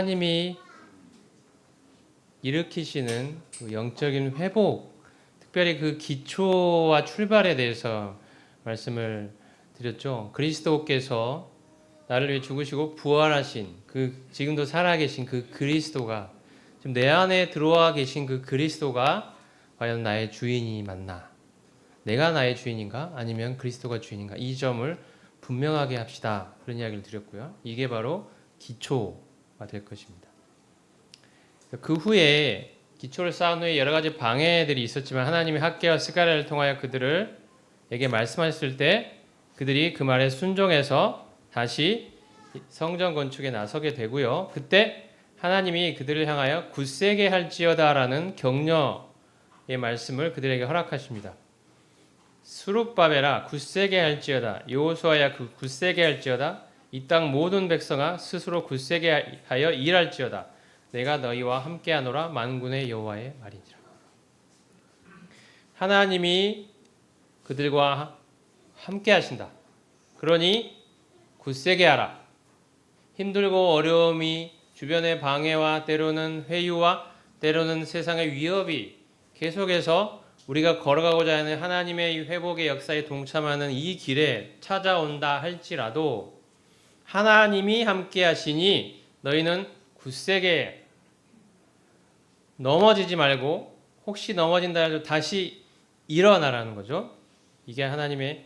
하나님이 일으키시는 그 영적인 회복, 특별히 그 기초와 출발에 대해서 말씀을 드렸죠. 그리스도께서 나를 위해 죽으시고 부활하신 그 지금도 살아계신 그 그리스도가 지금 내 안에 들어와 계신 그 그리스도가 과연 나의 주인이 맞나? 내가 나의 주인인가? 아니면 그리스도가 주인인가? 이 점을 분명하게 합시다. 그런 이야기를 드렸고요. 이게 바로 기초가 될 것입니다. 그 후에 기초를 쌓은 후에 여러 가지 방해들이 있었지만 하나님이 학개와 스가랴를 통하여 그들에게 말씀하셨을 때 그들이 그 말에 순종해서 다시 성전 건축에 나서게 되고요. 그때 하나님이 그들을 향하여 굳세게 할지어다라는 격려의 말씀을 그들에게 허락하십니다. 수룹바벨아 굳세게 할지어다. 여호수아야 그 굳세게 할지어다. 이 땅 모든 백성아 스스로 굳세게 하여 일할지어다. 내가 너희와 함께하노라 만군의 여호와의 말이니라. 하나님이 그들과 함께 하신다. 그러니 굳세게 하라. 힘들고 어려움이 주변의 방해와 때로는 회유와 때로는 세상의 위협이 계속해서 우리가 걸어가고자 하는 하나님의 회복의 역사에 동참하는 이 길에 찾아온다 할지라도 하나님이 함께 하시니 너희는 굳세게 넘어지지 말고 혹시 넘어진다 해도 다시 일어나라는 거죠. 이게 하나님의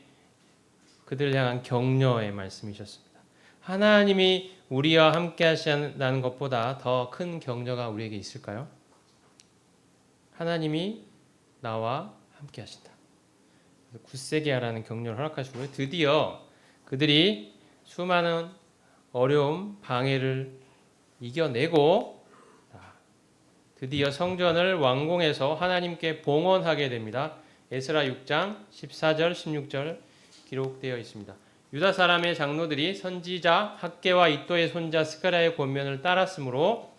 그들을 향한 격려의 말씀이셨습니다. 하나님이 우리와 함께 하신다는 것보다 더 큰 격려가 우리에게 있을까요? 하나님이 나와 함께 하신다. 굳세게 하라는 격려를 허락하시고요. 드디어 그들이 수많은 어려움, 방해를 이겨내고 드디어 성전을 완공해서 하나님께 봉헌하게 됩니다. 에스라 6장 14절 16절 기록되어 있습니다. 유다 사람의 장로들이 선지자 학개와 이또의 손자 스가랴의 권면을 따랐으므로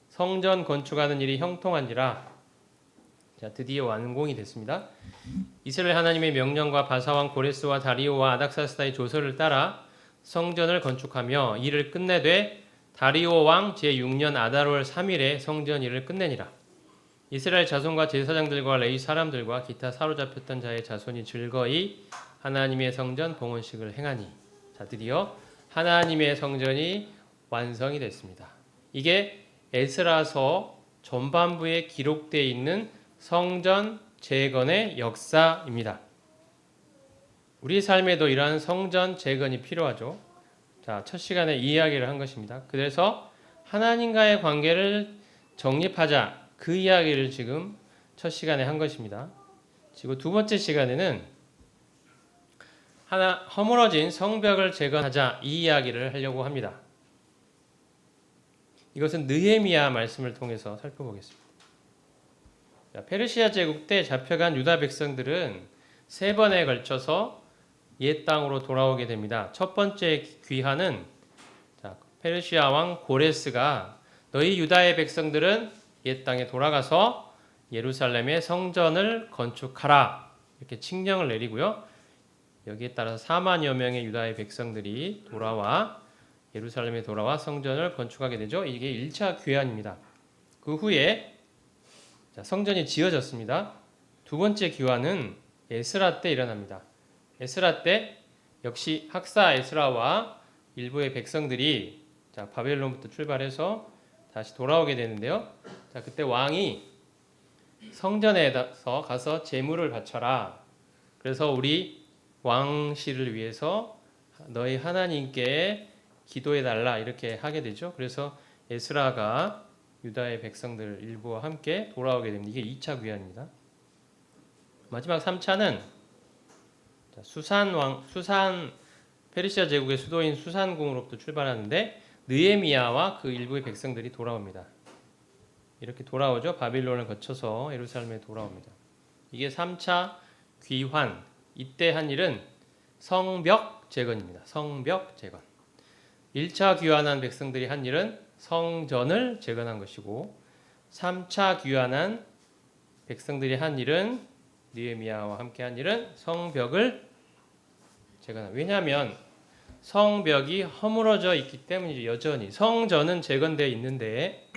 성전 건축하는 일이 형통한지라. 자, 드디어 완공이 됐습니다. 이스라엘 하나님의 명령과 바사왕 고레스와 다리오와 아닥사스다의 조서를 따라 성전을 건축하며 일을 끝내되 다리오 왕 제6년 아달월 3일에 성전 일을 끝내니라. 이스라엘 자손과 제사장들과 레위 사람들과 기타 사로잡혔던 자의 자손이 즐거이 하나님의 성전 봉헌식을 행하니. 자, 드디어 하나님의 성전이 완성이 됐습니다. 이게 에스라서 전반부에 기록되어 있는 성전 재건의 역사입니다. 우리 삶에도 이러한 성전 재건이 필요하죠. 자, 첫 시간에 이 이야기를 한 것입니다. 그래서 하나님과의 관계를 정립하자. 그 이야기를 지금 첫 시간에 한 것입니다. 그리고 두 번째 시간에는 허물어진 성벽을 재건하자. 이 이야기를 하려고 합니다. 이것은 느헤미야 말씀을 통해서 살펴보겠습니다. 자, 페르시아 제국 때 잡혀간 유다 백성들은 세 번에 걸쳐서 옛 땅으로 돌아오게 됩니다. 첫 번째 귀환은 페르시아 왕 고레스가 너희 유다의 백성들은 옛 땅에 돌아가서 예루살렘의 성전을 건축하라 이렇게 칙령을 내리고요. 여기에 따라서 4만여 명의 유다의 백성들이 예루살렘에 돌아와 성전을 건축하게 되죠. 이게 1차 귀환입니다. 그 후에 성전이 지어졌습니다. 두 번째 귀환은 에스라 때 일어납니다. 에스라 때 역시 학사 에스라와 일부의 백성들이 바벨론부터 출발해서 다시 돌아오게 되는데요. 그때 왕이 성전에 가서 제물을 바쳐라. 그래서 우리 왕실을 위해서 너희 하나님께 기도해 달라 이렇게 하게 되죠. 그래서 에스라가 유다의 백성들 일부와 함께 돌아오게 됩니다. 이게 2차 귀환입니다. 마지막 3차는 수산 페르시아 제국의 수도인 수산궁으로부터 출발하는데 느헤미야와 그 일부의 백성들이 돌아옵니다. 이렇게 돌아오죠. 바빌론을 거쳐서 예루살렘에 돌아옵니다. 이게 3차 귀환. 이때 한 일은 성벽 재건입니다. 성벽 재건. 1차 귀환한 백성들이 한 일은 성전을 재건한 것이고 3차 귀환한 백성들이 한 일은 느헤미야와 함께 한 일은 성벽을 재건한. 왜냐하면 성벽이 허물어져 있기 때문이죠. 여전히 성전은 재건되어 있는데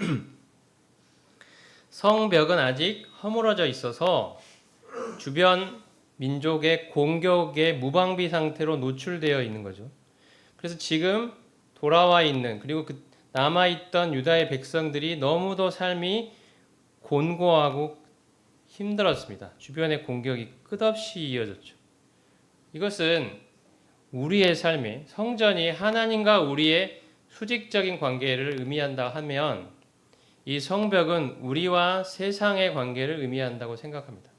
성벽은 아직 허물어져 있어서 주변 민족의 공격의 무방비 상태로 노출되어 있는 거죠. 그래서 지금 돌아와 있는 그리고 그 남아있던 유다의 백성들이 너무도 삶이 곤고하고 힘들었습니다. 주변의 공격이 끝없이 이어졌죠. 이것은 우리의 삶에 성전이 하나님과 우리의 수직적인 관계를 의미한다 하면 이 성벽은 우리와 세상의 관계를 의미한다고 생각합니다.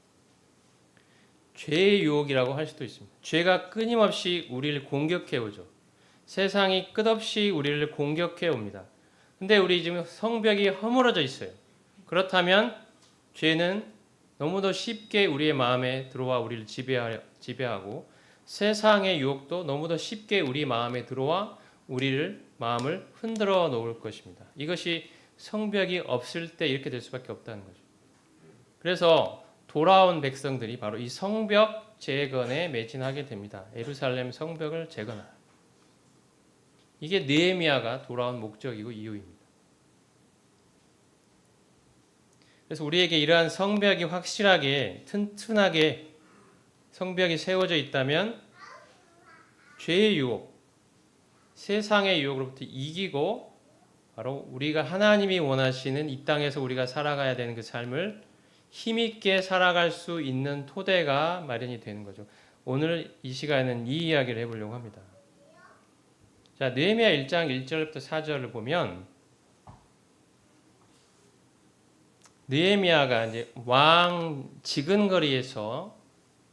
죄의 유혹이라고 할 수도 있습니다. 죄가 끊임없이 우리를 공격해 오죠. 세상이 끝없이 우리를 공격해 옵니다. 근데 우리 지금 성벽이 허물어져 있어요. 그렇다면 죄는 너무도 쉽게 우리의 마음에 들어와 우리를 지배하고 세상의 유혹도 너무도 쉽게 우리 마음에 들어와 우리를 마음을 흔들어 놓을 것입니다. 이것이 성벽이 없을 때 이렇게 될 수밖에 없다는 거죠. 그래서 돌아온 백성들이 바로 이 성벽 재건에 매진하게 됩니다. 예루살렘 성벽을 재건하라. 이게 느헤미야가 돌아온 목적이고 이유입니다. 그래서 우리에게 이러한 성벽이 확실하게 튼튼하게 성벽이 세워져 있다면 죄의 유혹, 세상의 유혹으로부터 이기고 바로 우리가 하나님이 원하시는 이 땅에서 우리가 살아가야 되는 그 삶을 힘있게 살아갈 수 있는 토대가 마련이 되는 거죠. 오늘 이 시간에는 이 이야기를 해보려고 합니다. 자, 느헤미야 1장 1절부터 4절을 보면 느헤미야가 이제 왕 지근거리에서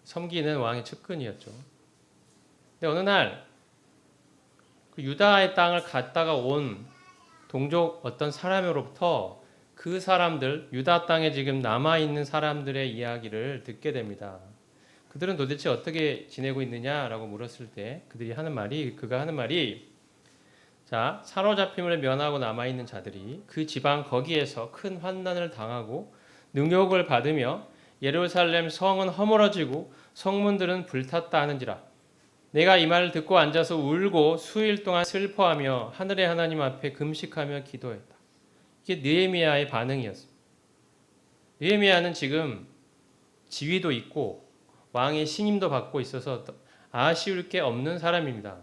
섬기는 왕의 측근이었죠. 근데 어느 날 그 유다의 땅을 갔다가 온 동족 어떤 사람으로부터 그 사람들 유다 땅에 지금 남아 있는 사람들의 이야기를 듣게 됩니다. 그들은 도대체 어떻게 지내고 있느냐라고 물었을 때 그가 하는 말이 자, 사로잡힘을 면하고 남아 있는 자들이 그 지방 거기에서 큰 환난을 당하고 능욕을 받으며 예루살렘 성은 허물어지고 성문들은 불탔다 하는지라. 내가 이 말을 듣고 앉아서 울고 수일 동안 슬퍼하며 하늘의 하나님 앞에 금식하며 기도했다. 이게 느헤미야의 반응이었습니다. 느헤미야는 지금 지위도 있고 왕의 신임도 받고 있어서 아쉬울 게 없는 사람입니다.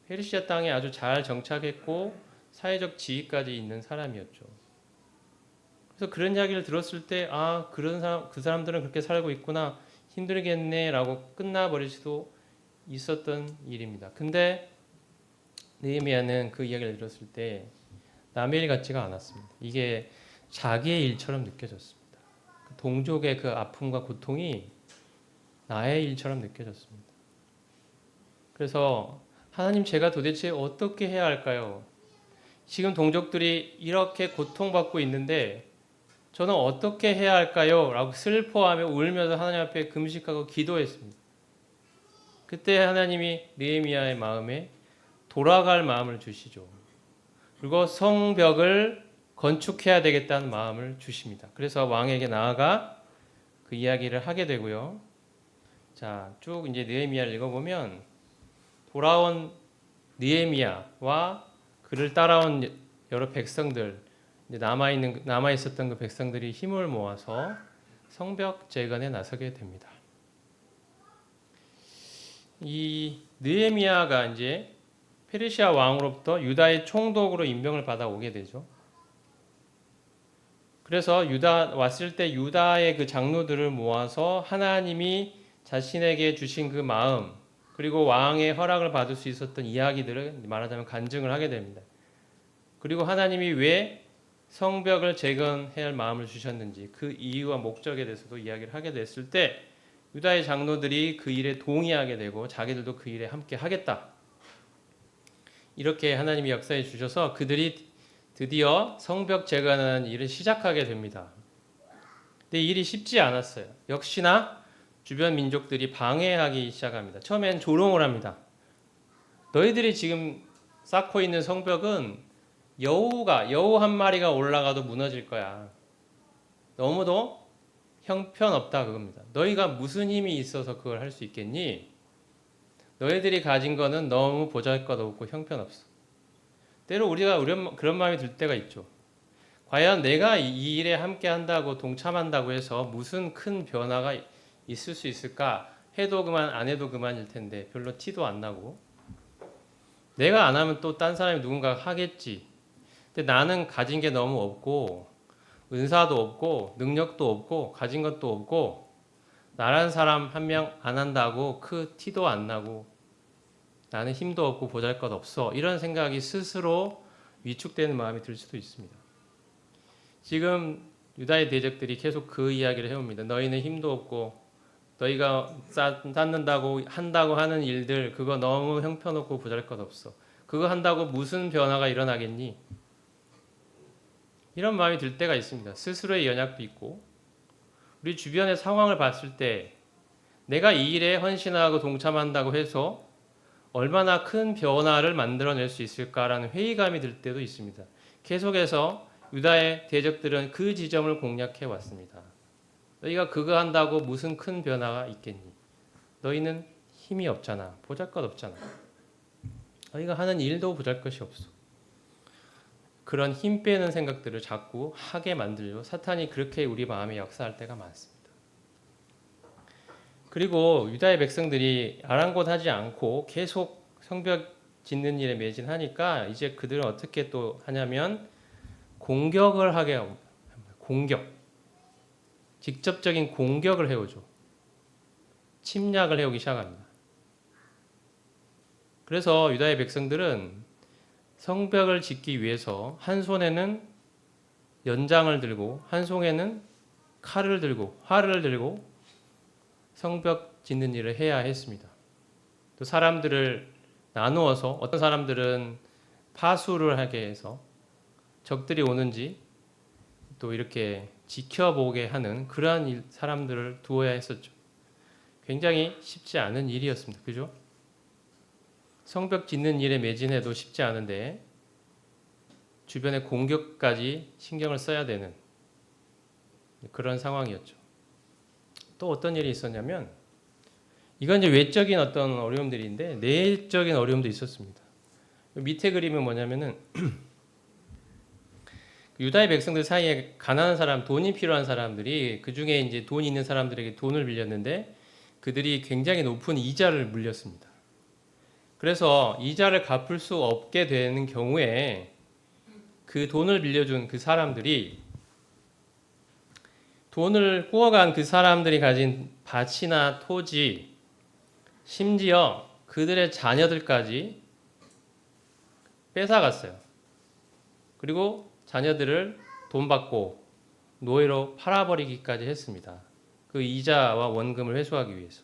페르시아 땅에 아주 잘 정착했고 사회적 지위까지 있는 사람이었죠. 그래서 그런 이야기를 들었을 때 그 사람들은 그렇게 살고 있구나 힘들겠네라고 끝나버릴 수도 있었던 일입니다. 근데 느헤미야는 그 이야기를 들었을 때 남의 일 같지가 않았습니다. 이게 자기의 일처럼 느껴졌습니다. 그 동족의 그 아픔과 고통이 나의 일처럼 느껴졌습니다. 그래서 하나님 제가 도대체 어떻게 해야 할까요? 지금 동족들이 이렇게 고통받고 있는데 저는 어떻게 해야 할까요? 라고 슬퍼하며 울면서 하나님 앞에 금식하고 기도했습니다. 그때 하나님이 느헤미야의 마음에 돌아갈 마음을 주시죠. 그리고 성벽을 건축해야 되겠다는 마음을 주십니다. 그래서 왕에게 나아가 그 이야기를 하게 되고요. 자, 쭉 이제 느헤미야를 읽어보면 돌아온 느헤미야와 그를 따라온 여러 백성들, 남아 있었던 그 백성들이 힘을 모아서 성벽 재건에 나서게 됩니다. 이 느헤미야가 이제 페르시아 왕으로부터 유다의 총독으로 임명을 받아 오게 되죠. 그래서 왔을 때 유다의 그 장로들을 모아서 하나님이 자신에게 주신 그 마음 그리고 왕의 허락을 받을 수 있었던 이야기들을 말하자면 간증을 하게 됩니다. 그리고 하나님이 왜 성벽을 재건해야 할 마음을 주셨는지 그 이유와 목적에 대해서도 이야기를 하게 됐을 때 유다의 장로들이 그 일에 동의하게 되고 자기들도 그 일에 함께 하겠다. 이렇게 하나님이 역사해 주셔서 그들이 드디어 성벽 재건하는 일을 시작하게 됩니다. 근데 일이 쉽지 않았어요. 역시나 주변 민족들이 방해하기 시작합니다. 처음엔 조롱을 합니다. 너희들이 지금 쌓고 있는 성벽은 여우 한 마리가 올라가도 무너질 거야. 너무도 형편없다 그겁니다. 너희가 무슨 힘이 있어서 그걸 할 수 있겠니? 너희들이 가진 거는 너무 보잘것없고 형편없어. 때로 우리가 그런 마음이 들 때가 있죠. 과연 내가 이 일에 함께 한다고 동참한다고 해서 무슨 큰 변화가 있을 수 있을까? 해도 그만 안 해도 그만일 텐데 별로 티도 안 나고 내가 안 하면 또 딴 사람이 누군가 하겠지. 근데 나는 가진 게 너무 없고 은사도 없고 능력도 없고 가진 것도 없고 나라는 사람 한 명 안 한다고 그 티도 안 나고 나는 힘도 없고 보잘것 없어. 이런 생각이 스스로 위축되는 마음이 들 수도 있습니다. 지금 유다의 대적들이 계속 그 이야기를 해옵니다. 너희는 힘도 없고 너희가 쌓는다고 한다고 하는 일들 그거 너무 형편없고 보잘것없어. 그거 한다고 무슨 변화가 일어나겠니? 이런 마음이 들 때가 있습니다. 스스로의 연약도 있고 우리 주변의 상황을 봤을 때 내가 이 일에 헌신하고 동참한다고 해서 얼마나 큰 변화를 만들어낼 수 있을까라는 회의감이 들 때도 있습니다. 계속해서 유다의 대적들은 그 지점을 공략해 왔습니다. 너희가 그거 한다고 무슨 큰 변화가 있겠니? 너희는 힘이 없잖아. 보잘것 없잖아. 너희가 하는 일도 보잘것이 없어. 그런 힘 빼는 생각들을 자꾸 하게 만들려 사탄이 그렇게 우리 마음에 역사할 때가 많습니다. 그리고 유다의 백성들이 아랑곳하지 않고 계속 성벽 짓는 일에 매진하니까 이제 그들은 어떻게 또 하냐면 공격을 하게 합니다. 공격. 직접적인 공격을 해오죠. 침략을 해오기 시작합니다. 그래서 유다의 백성들은 성벽을 짓기 위해서 한 손에는 연장을 들고 한 손에는 칼을 들고 활을 들고 성벽 짓는 일을 해야 했습니다. 또 사람들을 나누어서 어떤 사람들은 파수를 하게 해서 적들이 오는지 또 이렇게 지켜보게 하는 그러한 사람들을 두어야 했었죠. 굉장히 쉽지 않은 일이었습니다. 그죠? 성벽 짓는 일에 매진해도 쉽지 않은데 주변의 공격까지 신경을 써야 되는 그런 상황이었죠. 또 어떤 일이 있었냐면 이건 이제 외적인 어떤 어려움들인데 내적인 어려움도 있었습니다. 밑에 그림은 뭐냐면은 유다의 백성들 사이에 가난한 사람, 돈이 필요한 사람들이 그 중에 이제 돈이 있는 사람들에게 돈을 빌렸는데 그들이 굉장히 높은 이자를 물렸습니다. 그래서 이자를 갚을 수 없게 되는 경우에 그 돈을 빌려준 그 사람들이 돈을 꾸어간 그 사람들이 가진 밭이나 토지, 심지어 그들의 자녀들까지 뺏어갔어요. 그리고 자녀들을 돈 받고 노예로 팔아버리기까지 했습니다. 그 이자와 원금을 회수하기 위해서.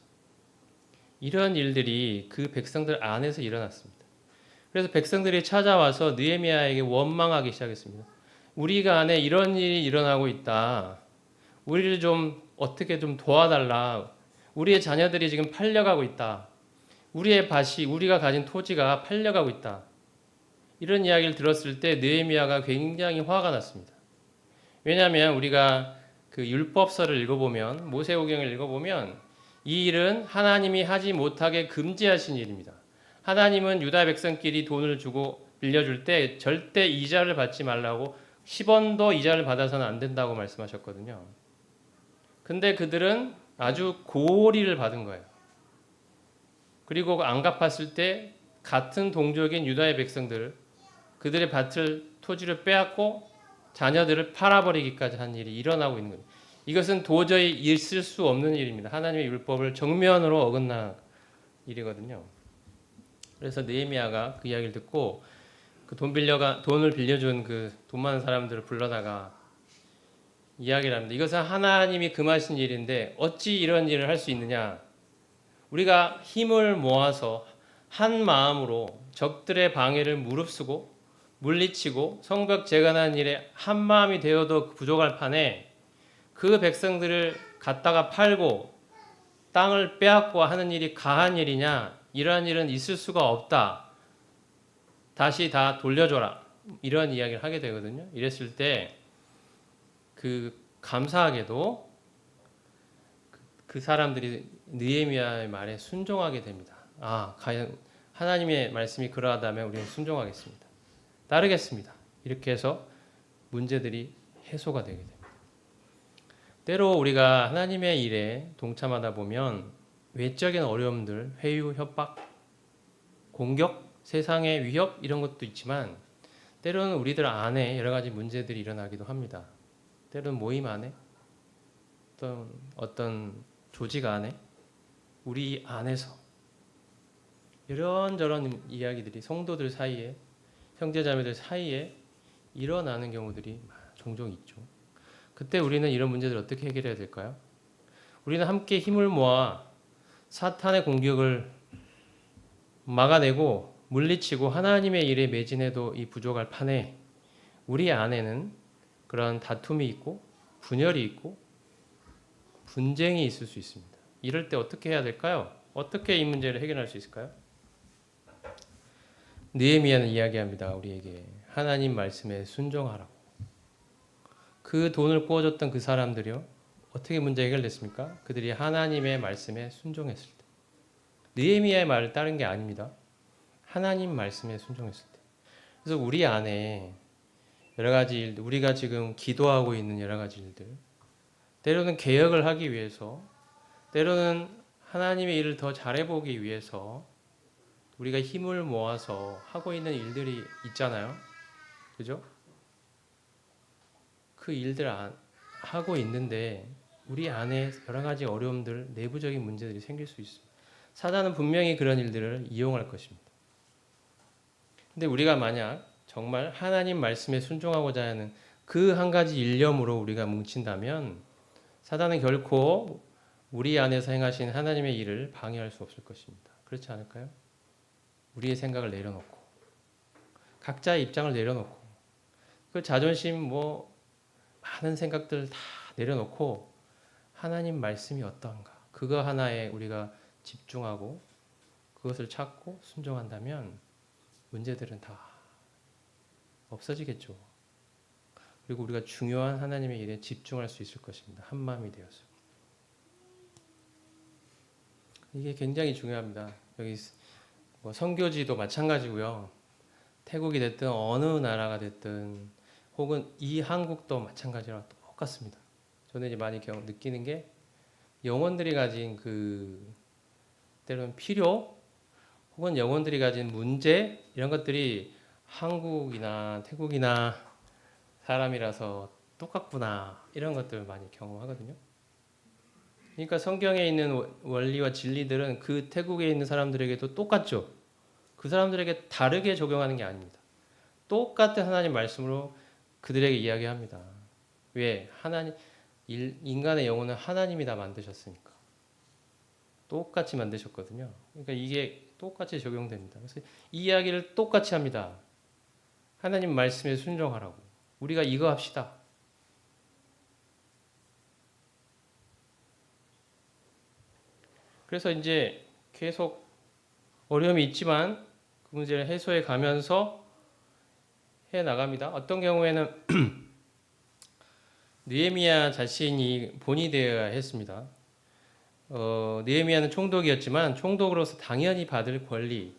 이런 일들이 그 백성들 안에서 일어났습니다. 그래서 백성들이 찾아와서 느헤미야에게 원망하기 시작했습니다. 우리가 안에 이런 일이 일어나고 있다. 우리를 좀 어떻게 좀 도와달라. 우리의 자녀들이 지금 팔려가고 있다. 우리의 밭이 우리가 가진 토지가 팔려가고 있다. 이런 이야기를 들었을 때 느헤미야가 굉장히 화가 났습니다. 왜냐하면 우리가 그 율법서를 읽어보면 모세오경을 읽어보면 이 일은 하나님이 하지 못하게 금지하신 일입니다. 하나님은 유다 백성끼리 돈을 주고 빌려줄 때 절대 이자를 받지 말라고 10원도 이자를 받아서는 안 된다고 말씀하셨거든요. 근데 그들은 아주 고리를 받은 거예요. 그리고 안 갚았을 때 같은 동족인 유다의 백성들 그들의 밭을 토지를 빼앗고 자녀들을 팔아버리기까지 한 일이 일어나고 있는 거예요. 이것은 도저히 있을 수 없는 일입니다. 하나님의 율법을 정면으로 어긋난 일이거든요. 그래서 느헤미야가 그 이야기를 듣고 그 돈을 빌려준 그 돈 많은 사람들을 불러다가 이야기를 합니다. 이것은 하나님이 금하신 일인데 어찌 이런 일을 할 수 있느냐? 우리가 힘을 모아서 한 마음으로 적들의 방해를 무릅쓰고 물리치고 성벽 재건하는 일에 한 마음이 되어도 부족할 판에 그 백성들을 갖다가 팔고 땅을 빼앗고 하는 일이 가한 일이냐? 이러한 일은 있을 수가 없다. 다시 다 돌려줘라. 이런 이야기를 하게 되거든요. 이랬을 때 그 감사하게도 그 사람들이 느헤미야의 말에 순종하게 됩니다. 과연 하나님의 말씀이 그러하다면 우리는 순종하겠습니다. 따르겠습니다. 이렇게 해서 문제들이 해소가 되게 됩니다. 때로 우리가 하나님의 일에 동참하다 보면 외적인 어려움들, 회유, 협박, 공격, 세상의 위협 이런 것도 있지만 때로는 우리들 안에 여러 가지 문제들이 일어나기도 합니다. 때로는 모임 안에 어떤 조직 안에 우리 안에서 이런저런 이야기들이 성도들 사이에 형제자매들 사이에 일어나는 경우들이 종종 있죠. 그때 우리는 이런 문제들을 어떻게 해결해야 될까요? 우리는 함께 힘을 모아 사탄의 공격을 막아내고 물리치고 하나님의 일에 매진해도 이 부족할 판에 우리 안에는 그런 다툼이 있고 분열이 있고 분쟁이 있을 수 있습니다. 이럴 때 어떻게 해야 될까요? 어떻게 이 문제를 해결할 수 있을까요? 느헤미야는 이야기합니다. 우리에게 하나님 말씀에 순종하라고. 그 돈을 구워줬던 그 사람들이요. 어떻게 문제 해결됐습니까? 그들이 하나님의 말씀에 순종했을 때. 느헤미야의 말을 따른 게 아닙니다. 하나님 말씀에 순종했을 때. 그래서 우리 안에 여러 가지 일들, 우리가 지금 기도하고 있는 여러 가지 일들, 때로는 개혁을 하기 위해서, 때로는 하나님의 일을 더 잘해보기 위해서 우리가 힘을 모아서 하고 있는 일들이 있잖아요. 그죠? 그 일들 하고 있는데 우리 안에 여러 가지 어려움들, 내부적인 문제들이 생길 수 있습니다. 사단은 분명히 그런 일들을 이용할 것입니다. 근데 우리가 만약 정말 하나님 말씀에 순종하고자 하는 그 한 가지 일념으로 우리가 뭉친다면 사단은 결코 우리 안에서 행하신 하나님의 일을 방해할 수 없을 것입니다. 그렇지 않을까요? 우리의 생각을 내려놓고 각자의 입장을 내려놓고 그 자존심 많은 생각들 다 내려놓고 하나님 말씀이 어떠한가 그거 하나에 우리가 집중하고 그것을 찾고 순종한다면 문제들은 다 없어지겠죠. 그리고 우리가 중요한 하나님의 일에 집중할 수 있을 것입니다. 한 마음이 되어서. 이게 굉장히 중요합니다. 여기 선교지도 마찬가지고요. 태국이 됐든 어느 나라가 됐든 혹은 이 한국도 마찬가지라 똑같습니다. 저는 이제 많이 느끼는 게 영혼들이 가진 때로는 필요 혹은 영혼들이 가진 문제 이런 것들이 한국이나 태국이나 사람이라서 똑같구나 이런 것들을 많이 경험하거든요. 그러니까 성경에 있는 원리와 진리들은 그 태국에 있는 사람들에게도 똑같죠. 그 사람들에게 다르게 적용하는 게 아닙니다. 똑같은 하나님 말씀으로 그들에게 이야기합니다. 왜? 인간의 영혼은 하나님이 다 만드셨으니까. 똑같이 만드셨거든요. 그러니까 이게 똑같이 적용됩니다. 그래서 이 이야기를 똑같이 합니다. 하나님 말씀에 순종하라고. 우리가 이거 합시다. 그래서 이제 계속 어려움이 있지만 그 문제를 해소해 가면서 해 나갑니다. 어떤 경우에는 느헤미야 자신이 본이 되어야 했습니다. 느헤미야는 총독이었지만 총독으로서 당연히 받을 권리,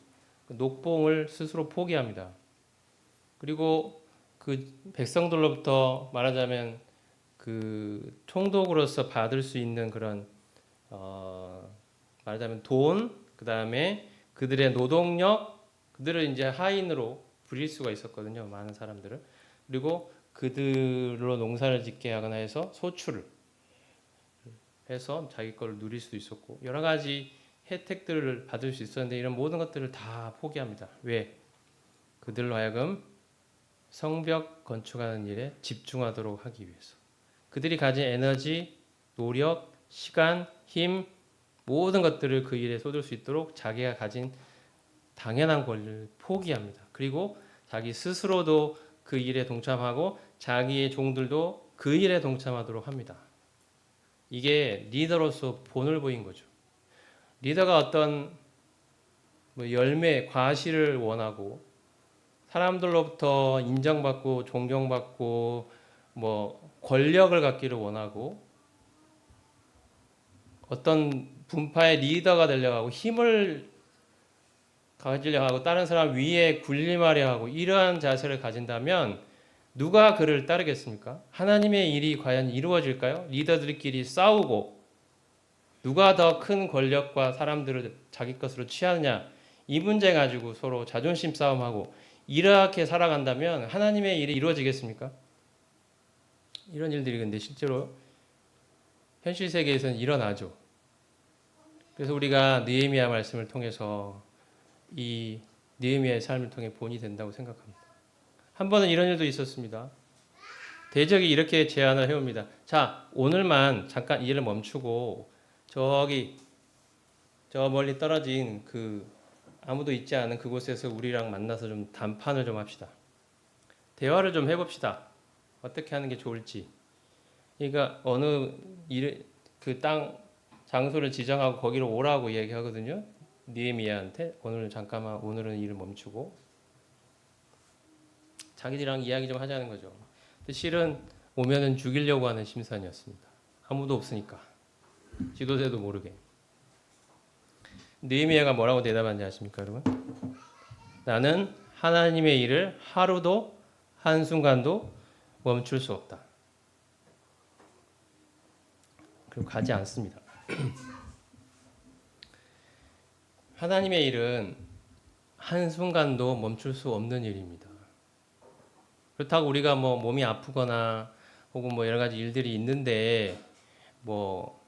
녹봉을 스스로 포기합니다. 그리고 그 백성들로부터 말하자면 그 총독으로서 받을 수 있는 그런 말하자면 돈, 그 다음에 그들의 노동력, 그들을 이제 하인으로 부릴 수가 있었거든요. 많은 사람들을. 그리고 그들로 농사를 짓게 하거나 해서 소출을 해서 자기 거를 누릴 수도 있었고 여러 가지 혜택들을 받을 수 있었는데 이런 모든 것들을 다 포기합니다. 왜? 그들로 하여금 성벽 건축하는 일에 집중하도록 하기 위해서. 그들이 가진 에너지, 노력, 시간, 힘 모든 것들을 그 일에 쏟을 수 있도록 자기가 가진 당연한 권리를 포기합니다. 그리고 자기 스스로도 그 일에 동참하고 자기의 종들도 그 일에 동참하도록 합니다. 이게 리더로서 본을 보인 거죠. 리더가 어떤 열매, 과실을 원하고 사람들로부터 인정받고 존경받고 권력을 갖기를 원하고 어떤 분파의 리더가 되려고 하고 힘을 가지려 하고 다른 사람 위에 군림하려 하고 이러한 자세를 가진다면 누가 그를 따르겠습니까? 하나님의 일이 과연 이루어질까요? 리더들끼리 싸우고 누가 더 큰 권력과 사람들을 자기 것으로 취하느냐 이 문제 가지고 서로 자존심 싸움하고 이렇게 살아간다면 하나님의 일이 이루어지겠습니까? 이런 일들이 근데 실제로 현실 세계에서는 일어나죠. 그래서 우리가 느헤미야 말씀을 통해서 이 느헤미야의 삶을 통해 본이 된다고 생각합니다. 한 번은 이런 일도 있었습니다. 대적이 이렇게 제안을 해옵니다. 자, 오늘만 잠깐 일을 멈추고 저기 저 멀리 떨어진 그 아무도 있지 않은 그곳에서 우리랑 만나서 좀談판을 좀 합시다. 대화를 좀 해봅시다. 어떻게 하는 게 좋을지. 그러니까 어느 그 땅 장소를 지정하고 거기로 오라고 얘기하거든요. 느헤미야한테 오늘 잠깐만 오늘은 일을 멈추고 자기들이랑 이야기 좀 하자는 거죠. 근데 실은 오면은 죽이려고 하는 심산이었습니다. 아무도 없으니까 지도새도 모르게. 느헤미야가 뭐라고 대답한지 아십니까, 여러분? 나는 하나님의 일을 하루도 한순간도 멈출 수 없다. 그리고 가지 않습니다. 하나님의 일은 한순간도 멈출 수 없는 일입니다. 그렇다고 우리가 뭐 몸이 아프거나 혹은 뭐 여러 가지 일들이 있는데 뭐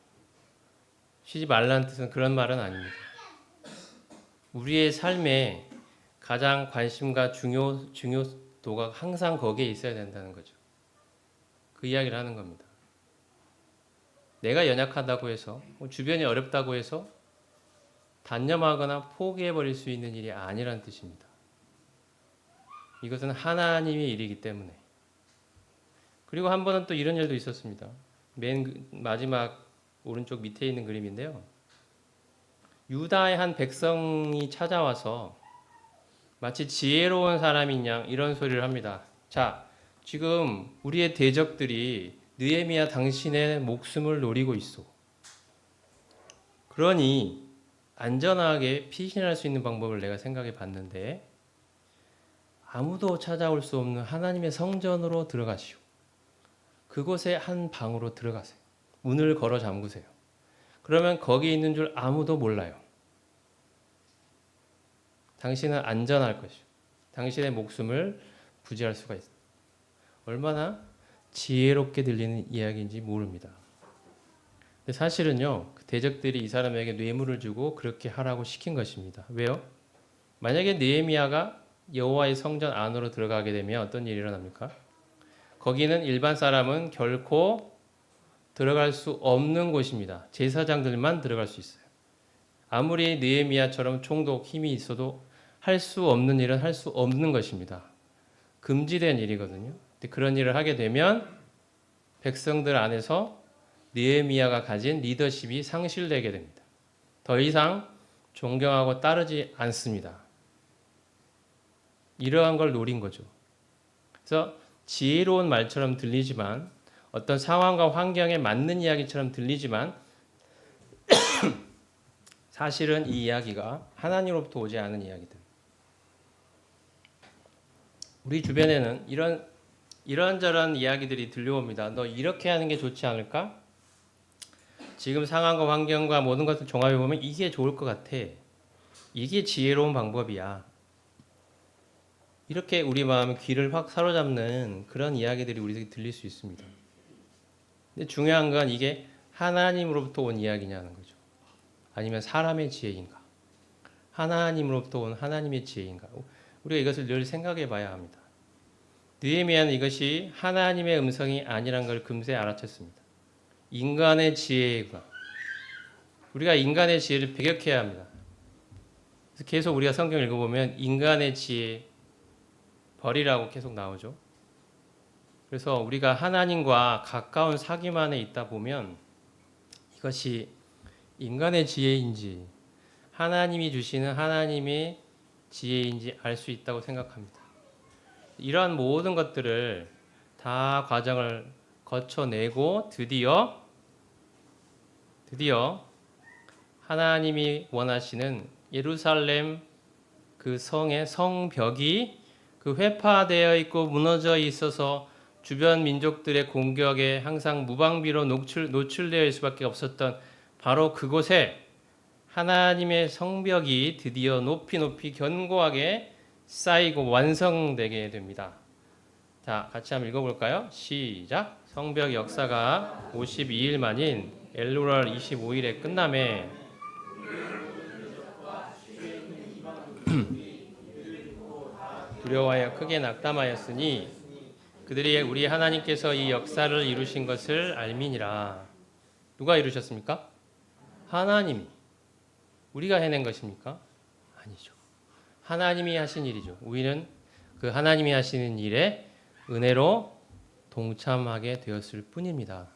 쉬지 말라는 뜻은 그런 말은 아닙니다. 우리의 삶에 가장 관심과 중요도가 항상 거기에 있어야 된다는 거죠. 그 이야기를 하는 겁니다. 내가 연약하다고 해서 주변이 어렵다고 해서 단념하거나 포기해버릴 수 있는 일이 아니란 뜻입니다. 이것은 하나님의 일이기 때문에. 그리고 한 번은 또 이런 일도 있었습니다. 맨 마지막 오른쪽 밑에 있는 그림인데요. 유다의 한 백성이 찾아와서 마치 지혜로운 사람인 양 이런 소리를 합니다. 자, 지금 우리의 대적들이 느헤미야 당신의 목숨을 노리고 있어. 그러니 안전하게 피신할 수 있는 방법을 내가 생각해 봤는데 아무도 찾아올 수 없는 하나님의 성전으로 들어가시오. 그곳에 한 방으로 들어가세요. 문을 걸어 잠그세요. 그러면 거기 있는 줄 아무도 몰라요. 당신은 안전할 것이오. 당신의 목숨을 부지할 수가 있어요. 얼마나 지혜롭게 들리는 이야기인지 모릅니다. 근데 사실은요, 그 대적들이 이 사람에게 뇌물을 주고 그렇게 하라고 시킨 것입니다. 왜요? 만약에 느헤미야가 여호와의 성전 안으로 들어가게 되면 어떤 일이 일어납니까? 거기는 일반 사람은 결코 들어갈 수 없는 곳입니다. 제사장들만 들어갈 수 있어요. 아무리 느헤미야처럼 총독 힘이 있어도 할 수 없는 일은 할 수 없는 것입니다. 금지된 일이거든요. 근데 그런 일을 하게 되면 백성들 안에서 느헤미야가 가진 리더십이 상실되게 됩니다. 더 이상 존경하고 따르지 않습니다. 이러한 걸 노린 거죠. 그래서 지혜로운 말처럼 들리지만 어떤 상황과 환경에 맞는 이야기처럼 들리지만 사실은 이 이야기가 하나님으로부터 오지 않은 이야기들. 우리 주변에는 이런저런 이야기들이 들려옵니다. 너 이렇게 하는 게 좋지 않을까? 지금 상황과 환경과 모든 것을 종합해 보면 이게 좋을 것 같아. 이게 지혜로운 방법이야. 이렇게 우리 마음의 귀를 확 사로잡는 그런 이야기들이 우리에게 들릴 수 있습니다. 근데 중요한 건 이게 하나님으로부터 온 이야기냐는 거죠. 아니면 사람의 지혜인가? 하나님으로부터 온 하나님의 지혜인가? 우리가 이것을 늘 생각해 봐야 합니다. 느헤미야는 이것이 하나님의 음성이 아니란 걸 금세 알아챘습니다. 인간의 지혜가 우리가 인간의 지혜를 배격해야 합니다. 그래서 계속 우리가 성경을 읽어보면 인간의 지혜 버리라고 계속 나오죠. 그래서 우리가 하나님과 가까운 사귐 안에 있다 보면 이것이 인간의 지혜인지 하나님이 주시는 하나님의 지혜인지 알 수 있다고 생각합니다. 이러한 모든 것들을 다 과정을 거쳐내고 드디어 하나님이 원하시는 예루살렘 그 성의 성벽이 그 회파되어 있고 무너져 있어서 주변 민족들의 공격에 항상 무방비로 노출되어 있을 수밖에 없었던 바로 그곳에 하나님의 성벽이 드디어 높이 높이 견고하게 쌓이고 완성되게 됩니다. 자, 같이 한번 읽어볼까요? 시작. 성벽 역사가 52일 만인 엘루랄 25일에 끝남에 두려워하여 크게 낙담하였으니 그들이 우리 하나님께서 이 역사를 이루신 것을 알미니라. 누가 이루셨습니까? 하나님이. 우리가 해낸 것입니까? 아니죠. 하나님이 하신 일이죠. 우리는 그 하나님이 하시는 일에 은혜로 동참하게 되었을 뿐입니다.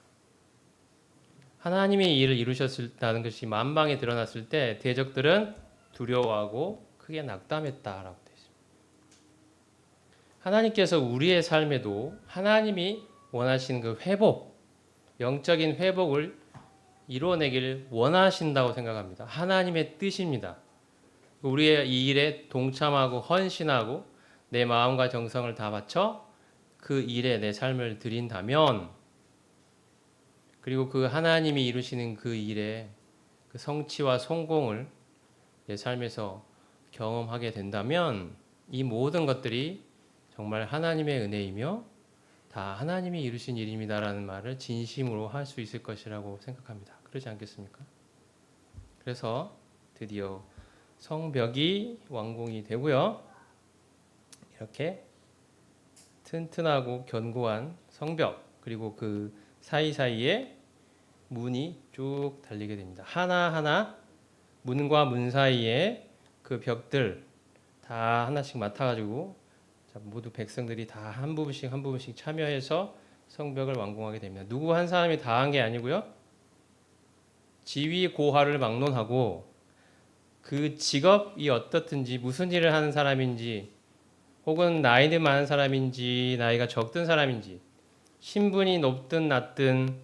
하나님이 이 일을 이루셨다는 것이 만방에 드러났을 때 대적들은 두려워하고 크게 낙담했다라고 되어 있습니다. 하나님께서 우리의 삶에도 하나님이 원하시는 그 회복, 영적인 회복을 이루어내기를 원하신다고 생각합니다. 하나님의 뜻입니다. 우리의 이 일에 동참하고 헌신하고 내 마음과 정성을 다 바쳐 그 일에 내 삶을 드린다면, 그리고 그 하나님이 이루시는 그 일에 그 성취와 성공을 내 삶에서 경험하게 된다면 이 모든 것들이 정말 하나님의 은혜이며 다 하나님이 이루신 일입니다라는 말을 진심으로 할 수 있을 것이라고 생각합니다. 그렇지 않겠습니까? 그래서 드디어 성벽이 완공이 되고요. 이렇게 튼튼하고 견고한 성벽, 그리고 그 사이사이에 문이 쭉 달리게 됩니다. 하나하나 문과 문 사이에 그 벽들 다 하나씩 맡아가지고 모두 백성들이 다 한 부분씩 참여해서 성벽을 완공하게 됩니다. 누구 한 사람이 다 한 게 아니고요. 지위 고하를 막론하고 그 직업이 어떻든지 무슨 일을 하는 사람인지 혹은 나이는 많은 사람인지 나이가 적든 사람인지 신분이 높든 낮든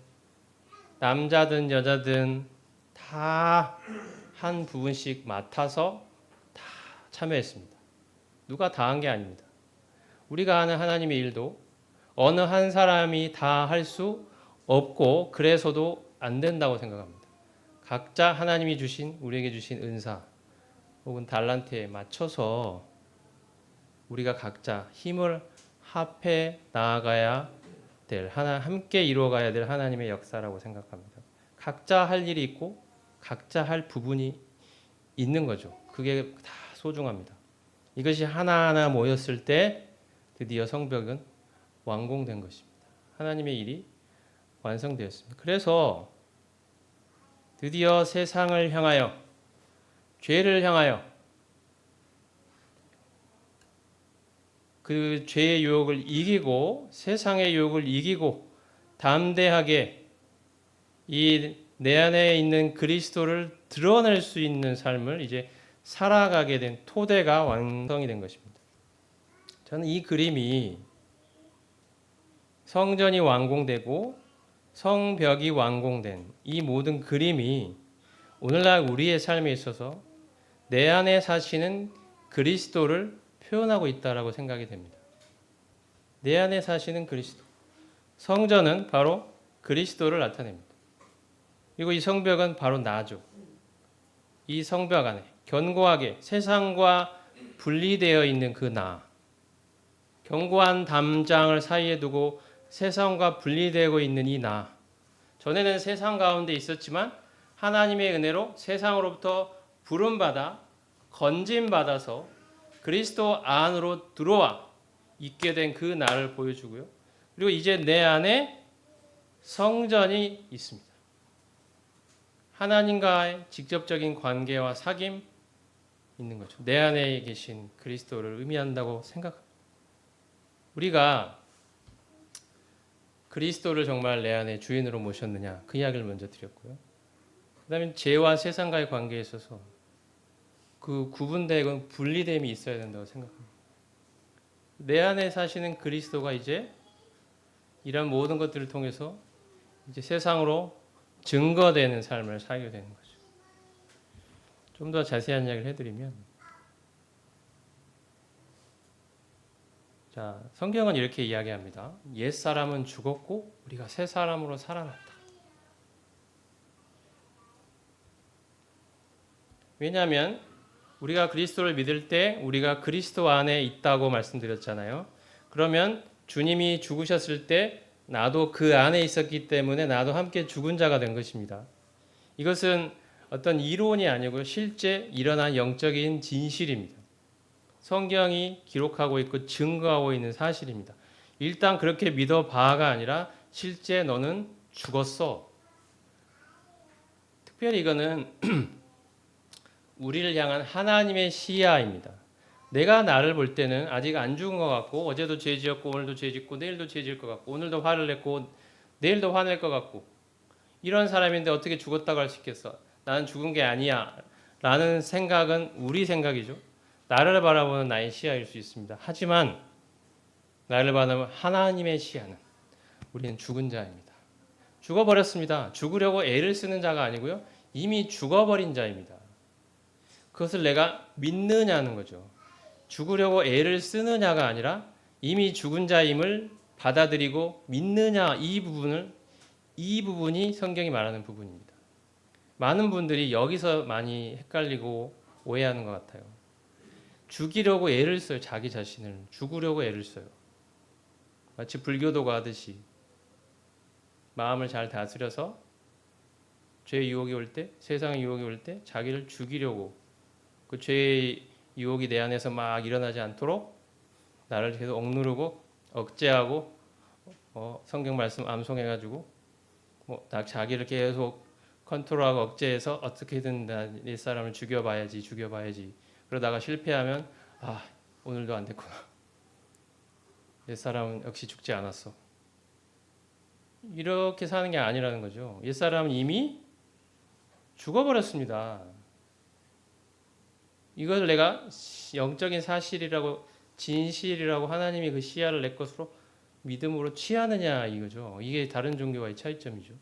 남자든 여자든 다 한 부분씩 맡아서 다 참여했습니다. 누가 다 한 게 아닙니다. 우리가 하는 하나님의 일도 어느 한 사람이 다 할 수 없고 그래서도 안 된다고 생각합니다. 각자 하나님이 주신 우리에게 주신 은사 혹은 달란트에 맞춰서 우리가 각자 힘을 합해 나아가야 될 함께 이루어가야 될 하나님의 역사라고 생각합니다. 각자 할 일이 있고 각자 할 부분이 있는 거죠. 그게 다 소중합니다. 이것이 하나하나 모였을 때 드디어 성벽은 완공된 것입니다. 하나님의 일이 완성되었습니다. 그래서 드디어 세상을 향하여, 죄를 향하여 그 죄의 유혹을 이기고 세상의 유혹을 이기고 담대하게 이 내 안에 있는 그리스도를 드러낼 수 있는 삶을 이제 살아가게 된 토대가 완성이 된 것입니다. 저는 이 그림이 성전이 완공되고 성벽이 완공된 이 모든 그림이 오늘날 우리의 삶에 있어서 내 안에 사시는 그리스도를 표현하고 있다라고 생각이 됩니다. 내 안에 사시는 그리스도. 성전은 바로 그리스도를 나타냅니다. 그리고 이 성벽은 바로 나죠. 이 성벽 안에 견고하게 세상과 분리되어 있는 그 나. 견고한 담장을 사이에 두고 세상과 분리되고 있는 이 나. 전에는 세상 가운데 있었지만 하나님의 은혜로 세상으로부터 부름받아 건짐받아서 그리스도 안으로 들어와 있게 된 그 나를 보여주고요. 그리고 이제 내 안에 성전이 있습니다. 하나님과의 직접적인 관계와 사귐 있는 거죠. 내 안에 계신 그리스도를 의미한다고 생각합니다. 우리가 그리스도를 정말 내 안에 주인으로 모셨느냐, 그 이야기를 먼저 드렸고요. 그 다음에 죄와 세상과의 관계에 있어서 그 구분되고 분리됨이 있어야 된다고 생각합니다. 내 안에 사시는 그리스도가 이제 이런 모든 것들을 통해서 이제 세상으로 증거되는 삶을 살게 되는 거죠. 좀 더 자세한 이야기를 해드리면 자, 성경은 이렇게 이야기합니다. 옛 사람은 죽었고 우리가 새 사람으로 살아났다. 왜냐하면 우리가 그리스도를 믿을 때 우리가 그리스도 안에 있다고 말씀드렸잖아요. 그러면 주님이 죽으셨을 때 나도 그 안에 있었기 때문에 나도 함께 죽은 자가 된 것입니다. 이것은 어떤 이론이 아니고 실제 일어난 영적인 진실입니다. 성경이 기록하고 있고 증거하고 있는 사실입니다. 일단 그렇게 믿어봐가 아니라 실제 너는 죽었어. 특별히 이거는 우리를 향한 하나님의 시야입니다. 내가 나를 볼 때는 아직 안 죽은 것 같고 어제도 죄 지었고 오늘도 죄 짓고 내일도 죄 지을 것 같고 오늘도 화를 냈고 내일도 화낼 것 같고 이런 사람인데 어떻게 죽었다고 할 수 있겠어? 나는 죽은 게 아니야 라는 생각은 우리 생각이죠. 나를 바라보는 나의 시야일 수 있습니다. 하지만 나를 바라보는 하나님의 시야는 우리는 죽은 자입니다. 죽어버렸습니다. 죽으려고 애를 쓰는 자가 아니고요. 이미 죽어버린 자입니다. 그것을 내가 믿느냐는 거죠. 죽으려고 애를 쓰느냐가 아니라 이미 죽은 자임을 받아들이고 믿느냐 이 부분이 성경이 말하는 부분입니다. 많은 분들이 여기서 많이 헷갈리고 오해하는 것 같아요. 죽이려고 애를 써요. 자기 자신을 죽으려고 애를 써요. 마치 불교도가 하듯이 마음을 잘 다스려서 죄의 유혹이 올 때, 세상의 유혹이 올 때 자기를 죽이려고 그 죄의 유혹이 내 안에서 막 일어나지 않도록 나를 계속 억누르고 억제하고 성경 말씀 암송해가지고 자기를 계속 컨트롤하고 억제해서 어떻게든 내 사람을 죽여봐야지 그러다가 실패하면 오늘도 안 됐구나. 옛 사람은 역시 죽지 않았어. 이렇게 사는 게 아니라는 거죠. 옛 사람은 이미 죽어버렸습니다. 이걸 내가 영적인 사실이라고 진실이라고 하나님이 그 시야를 내 것으로 믿음으로 취하느냐 이거죠. 이게 다른 종교와의 차이점이죠.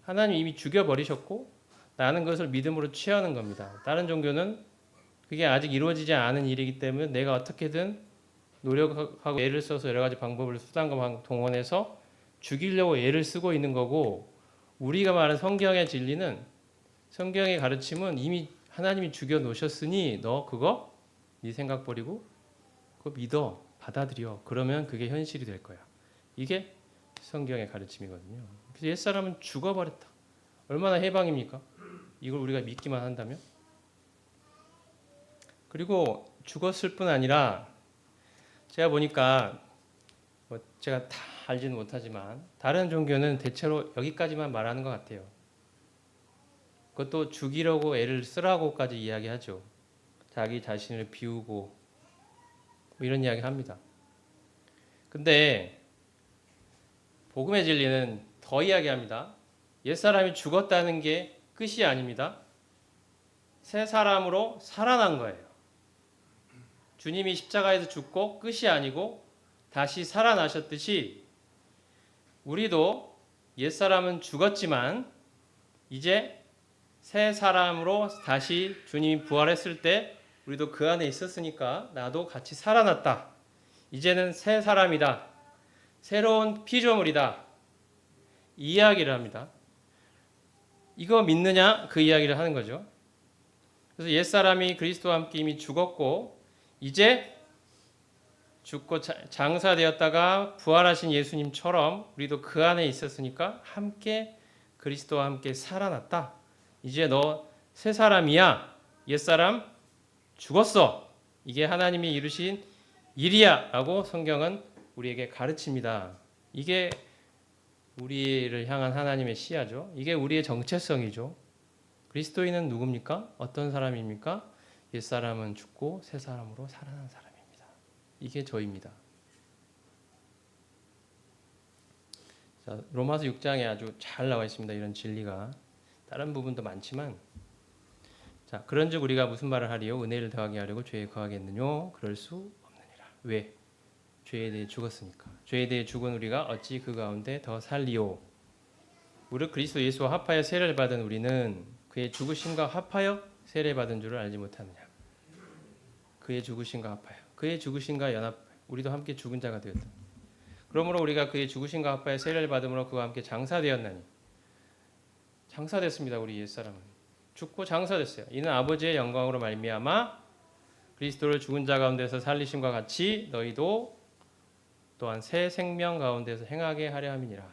하나님 이미 죽여버리셨고 나는 그것을 믿음으로 취하는 겁니다. 다른 종교는 그게 아직 이루어지지 않은 일이기 때문에 내가 어떻게든 노력하고 애를 써서 여러 가지 방법을 수단과 동원해서 죽이려고 애를 쓰고 있는 거고 우리가 말하는 성경의 진리는 성경의 가르침은 이미 하나님이 죽여 놓으셨으니 너 그거 네 생각 버리고 그거 믿어 받아들여 그러면 그게 현실이 될 거야. 이게 성경의 가르침이거든요. 그래서 옛사람은 죽어버렸다. 얼마나 해방입니까? 이걸 우리가 믿기만 한다면? 그리고 죽었을 뿐 아니라 제가 보니까 제가 다 알지는 못하지만 다른 종교는 대체로 여기까지만 말하는 것 같아요. 그것도 죽이려고 애를 쓰라고까지 이야기하죠. 자기 자신을 비우고 이런 이야기 합니다. 근데 복음의 진리는 더 이야기합니다. 옛사람이 죽었다는 게 끝이 아닙니다. 새 사람으로 살아난 거예요. 주님이 십자가에서 죽고 끝이 아니고 다시 살아나셨듯이 우리도 옛사람은 죽었지만 이제 새 사람으로 다시 주님이 부활했을 때 우리도 그 안에 있었으니까 나도 같이 살아났다. 이제는 새 사람이다. 새로운 피조물이다. 이 이야기를 합니다. 이거 믿느냐? 그 이야기를 하는 거죠. 그래서 옛사람이 그리스도와 함께 이미 죽었고 이제 죽고 장사되었다가 부활하신 예수님처럼 우리도 그 안에 있었으니까 함께 그리스도와 함께 살아났다. 이제 너 새 사람이야. 옛사람 죽었어. 이게 하나님이 이루신 일이야 라고 성경은 우리에게 가르칩니다. 이게 우리를 향한 하나님의 시야죠. 이게 우리의 정체성이죠. 그리스도인은 누굽니까? 어떤 사람입니까? 옛사람은 죽고 새 사람으로 살아난 사람입니다. 이게 저입니다. 자, 로마서 6장에 아주 잘 나와 있습니다. 이런 진리가. 다른 부분도 많지만 자, 그런즉 우리가 무슨 말을 하리요? 은혜를 더하게 하려고 죄에 거하겠느뇨? 그럴 수 없느니라. 왜? 죄에 대해 죽었으니까. 죄에 대해 죽은 우리가 어찌 그 가운데 더 살리요? 무릇 그리스도 예수와 합하여 세례를 받은 우리는 그의 죽으심과 합하여 세례 받은 줄을 알지 못하느냐? 그의 죽으심과 합하여, 그의 죽으심과 연합, 우리도 함께 죽은 자가 되었다. 그러므로 우리가 그의 죽으심과 합하여 세례를 받음으로 그와 함께 장사되었나니. 장사됐습니다. 우리 옛사람은. 죽고 장사됐어요. 이는 아버지의 영광으로 말미암아 그리스도를 죽은 자 가운데서 살리심과 같이 너희도 또한 새 생명 가운데서 행하게 하려 함이니라.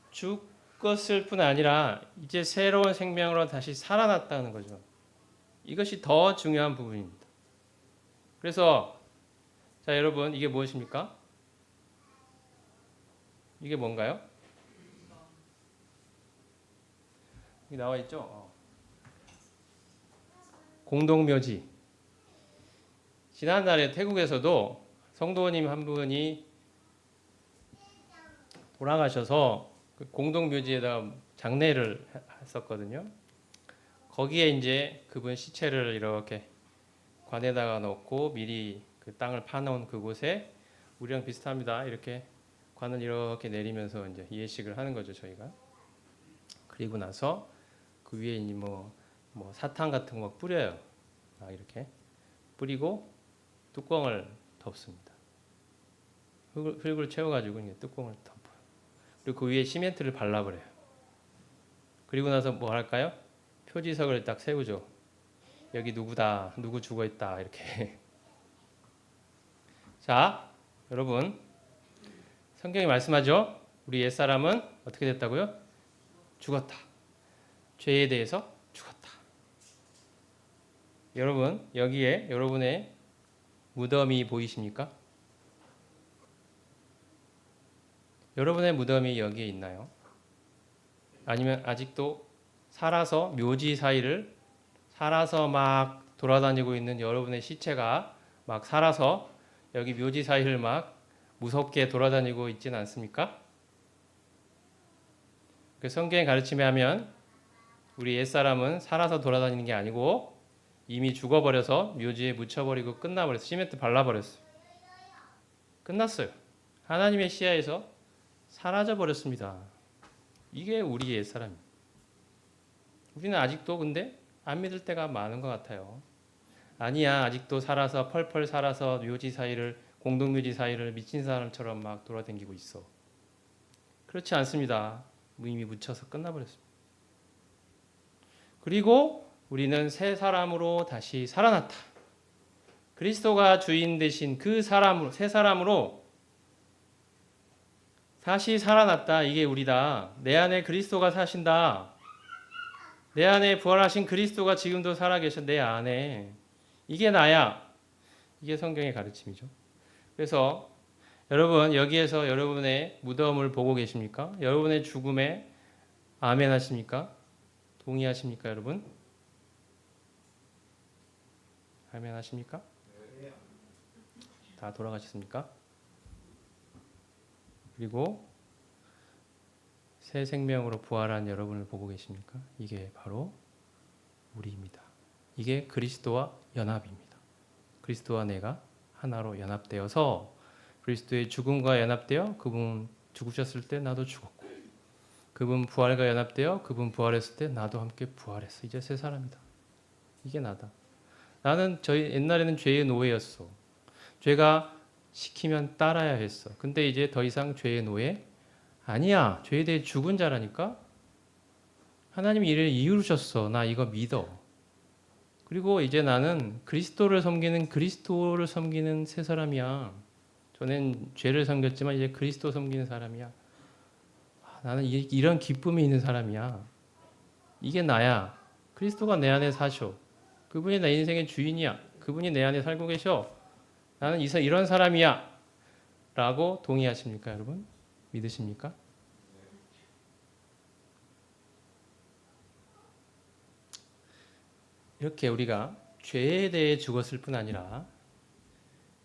죽었을 뿐 아니라 이제 새로운 생명으로 다시 살아났다는 거죠. 이것이 더 중요한 부분입니다. 그래서 자 여러분 이게 무엇입니까? 이게 뭔가요? 여기 나와 있죠? 공동묘지. 지난날에 태국에서도 성도님 한 분이 돌아가셔서 그 공동묘지에다가 장례를 했었거든요. 거기에 이제 그분 시체를 이렇게 관에다가 넣고 미리 그 땅을 파놓은 그곳에 우리랑 비슷합니다. 이렇게 관을 이렇게 내리면서 이제 예식을 하는 거죠, 저희가. 그리고 나서 그 위에 이제 뭐 사탕 같은 거 막 뿌려요. 이렇게 뿌리고 뚜껑을 덮습니다. 흙을 채워가지고 이제 뚜껑을 덮어요. 그리고 그 위에 시멘트를 발라버려요. 그리고 나서 뭐 할까요? 표지석을 딱 세우죠. 여기 누구다, 누구 죽어있다 이렇게. 자, 여러분 성경이 말씀하죠. 우리 옛사람은 어떻게 됐다고요? 죽었다. 죄에 대해서 죽었다. 여러분 여기에 여러분의 무덤이 보이십니까? 여러분의 무덤이 여기에 있나요? 아니면 아직도 살아서 묘지 사이를 살아서 막 돌아다니고 있는 여러분의 시체가 막 살아서 여기 묘지 사이를 막 무섭게 돌아다니고 있지는 않습니까? 그 성경의 가르침에 하면 우리 옛사람은 살아서 돌아다니는 게 아니고 이미 죽어버려서 묘지에 묻혀버리고 끝나버렸어요. 시멘트 발라버렸어요. 끝났어요. 하나님의 시야에서 사라져버렸습니다. 이게 우리의 옛사람입니다. 우리는 아직도 근데 안 믿을 때가 많은 것 같아요. 아니야, 아직도 살아서 펄펄 살아서 묘지 사이를 공동묘지 사이를 미친 사람처럼 막 돌아다니고 있어. 그렇지 않습니다. 이미 묻혀서 끝나버렸습니다. 그리고 우리는 새 사람으로 다시 살아났다. 그리스도가 주인 되신 그 사람으로, 새 사람으로 다시 살아났다. 이게 우리다. 내 안에 그리스도가 사신다. 내 안에 부활하신 그리스도가 지금도 살아계셔. 내 안에. 이게 나야. 이게 성경의 가르침이죠. 그래서 여러분 여기에서 여러분의 무덤을 보고 계십니까? 여러분의 죽음에 아멘 하십니까? 동의하십니까, 여러분? 아멘 하십니까? 다 돌아가셨습니까? 그리고 새 생명으로 부활한 여러분을 보고 계십니까? 이게 바로 우리입니다. 이게 그리스도와 연합입니다. 그리스도와 내가 하나로 연합되어서 그리스도의 죽음과 연합되어 그분 죽으셨을 때 나도 죽었고 그분 부활과 연합되어 그분 부활했을 때 나도 함께 부활했어. 이제 새 사람이다. 이게 나다. 나는 옛날에는 죄의 노예였어. 죄가 시키면 따라야 했어. 근데 이제 더 이상 죄의 노예 아니야. 죄에 대해 죽은 자라니까. 하나님이 이를 이루셨어. 나 이거 믿어. 그리고 이제 나는 그리스도를 섬기는 새 사람이야. 전엔 죄를 섬겼지만 이제 그리스도 섬기는 사람이야. 나는 이런 기쁨이 있는 사람이야. 이게 나야. 그리스도가 내 안에 사셔. 그분이 내 인생의 주인이야. 그분이 내 안에 살고 계셔. 나는 이런 사람이야. 라고 동의하십니까, 여러분? 믿으십니까? 이렇게 우리가 죄에 대해 죽었을 뿐 아니라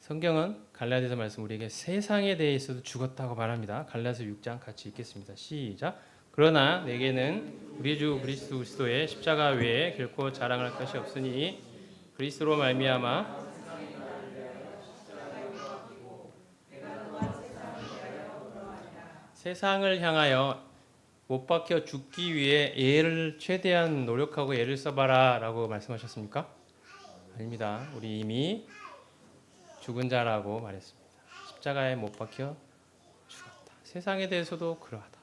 성경은 갈라디아서 말씀 우리에게 세상에 대해서도 죽었다고 말합니다. 갈라디아서 6장 같이 읽겠습니다. 시작. 그러나 내게는 우리 주 그리스도의 십자가 외에 결코 자랑할 것이 없으니 그리스도로 말미암아 세상을 향하여 못 박혀 죽기 위해 애를 최대한 노력하고 애를 써봐라 라고 말씀하셨습니까? 아닙니다. 우리 이미 죽은 자라고 말했습니다. 십자가에 못 박혀 죽었다. 세상에 대해서도 그러하다.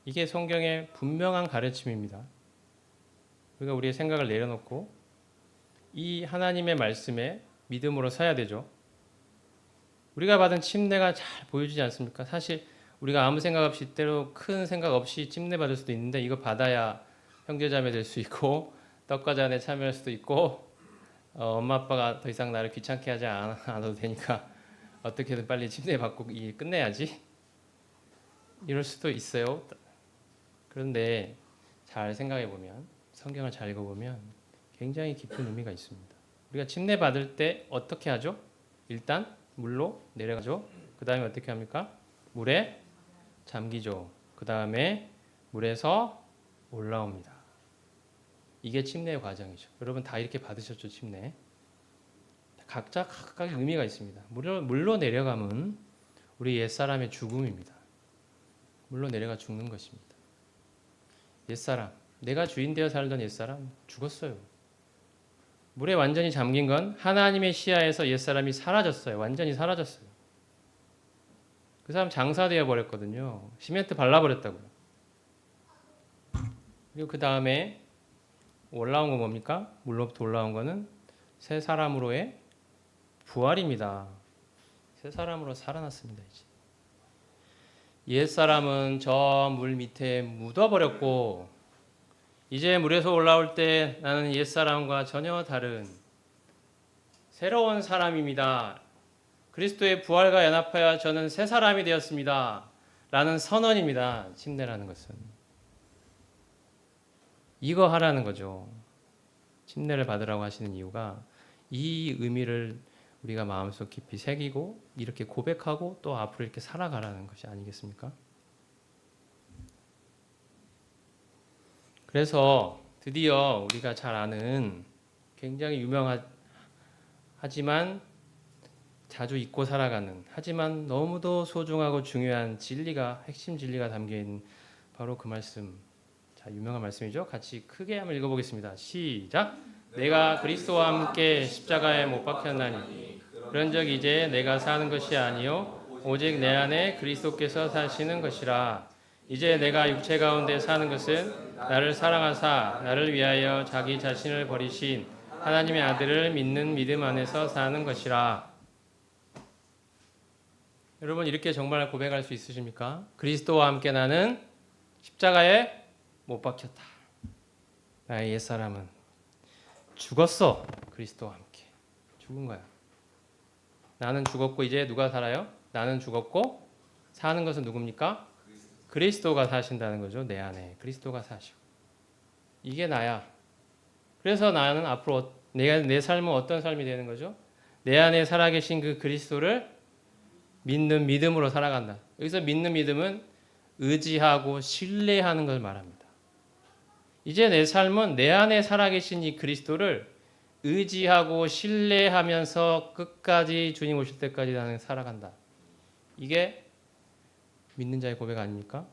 이게 성경의 분명한 가르침입니다. 우리가 우리의 생각을 내려놓고 이 하나님의 말씀에 믿음으로 서야 되죠. 우리가 받은 침례가 잘 보여주지 않습니까? 사실 우리가 아무 생각 없이 때로 큰 생각 없이 침례 받을 수도 있는데 이거 받아야 형제자매 될 수 있고 떡과잔에 참여할 수도 있고 엄마 아빠가 더 이상 나를 귀찮게 하지 않아도 되니까 어떻게든 빨리 침례 받고 끝내야지 이럴 수도 있어요. 그런데 잘 생각해 보면 성경을 잘 읽어보면 굉장히 깊은 의미가 있습니다. 우리가 침례 받을 때 어떻게 하죠? 일단 물로 내려가죠. 그 다음에 어떻게 합니까? 물에 잠기죠. 그 다음에 물에서 올라옵니다. 이게 침례의 과정이죠. 여러분 다 이렇게 받으셨죠, 침례? 각자 각각의 의미가 있습니다. 물로 내려가면 우리 옛사람의 죽음입니다. 물로 내려가 죽는 것입니다. 옛사람, 내가 주인 되어 살던 옛사람 죽었어요. 물에 완전히 잠긴 건 하나님의 시야에서 옛사람이 사라졌어요. 완전히 사라졌어요. 그 사람 장사되어 버렸거든요. 시멘트 발라버렸다고요. 그리고 그 다음에 올라온 건 뭡니까? 물로부터 올라온 거는 새 사람으로의 부활입니다. 새 사람으로 살아났습니다. 이제. 옛 사람은 저 물 밑에 묻어버렸고 이제 물에서 올라올 때 나는 옛 사람과 전혀 다른 새로운 사람입니다. 그리스도의 부활과 연합하여 저는 새 사람이 되었습니다. 라는 선언입니다. 침례라는 것은. 이거 하라는 거죠. 침례를 받으라고 하시는 이유가 이 의미를 우리가 마음속 깊이 새기고 이렇게 고백하고 또 앞으로 이렇게 살아가라는 것이 아니겠습니까? 그래서 드디어 우리가 잘 아는 굉장히 유명하지만 자주 잊고 살아가는 하지만 너무도 소중하고 중요한 진리가 핵심 진리가 담겨있는 바로 그 말씀. 자, 유명한 말씀이죠. 같이 크게 한번 읽어보겠습니다. 시작. 내가 그리스도와 함께 십자가에 못 박혔나니 그런즉 이제 내가 사는 것이 아니요 오직 내 안에 그리스도께서 사시는 것이라. 이제 내가 육체 가운데 사는 것은 나를 사랑하사 나를 위하여 자기 자신을 버리신 하나님의 아들을 믿는 믿음 안에서 사는 것이라. 여러분 이렇게 정말 고백할 수 있으십니까? 그리스도와 함께 나는 십자가에 못 박혔다. 나의 옛사람은 죽었어. 그리스도와 함께 죽은 거야. 나는 죽었고 이제 누가 살아요? 나는 죽었고 사는 것은 누굽니까? 그리스도가 사신다는 거죠. 내 안에 그리스도가 사시고 이게 나야. 그래서 나는 앞으로 내 삶은 어떤 삶이 되는 거죠? 내 안에 살아계신 그 그리스도를 믿는 믿음으로 살아간다. 여기서 믿는 믿음은 의지하고 신뢰하는 걸 말합니다. 이제 내 삶은 내 안에 살아계신 이 그리스도를 의지하고 신뢰하면서 끝까지 주님 오실 때까지 나는 살아간다. 이게 믿는 자의 고백 아닙니까?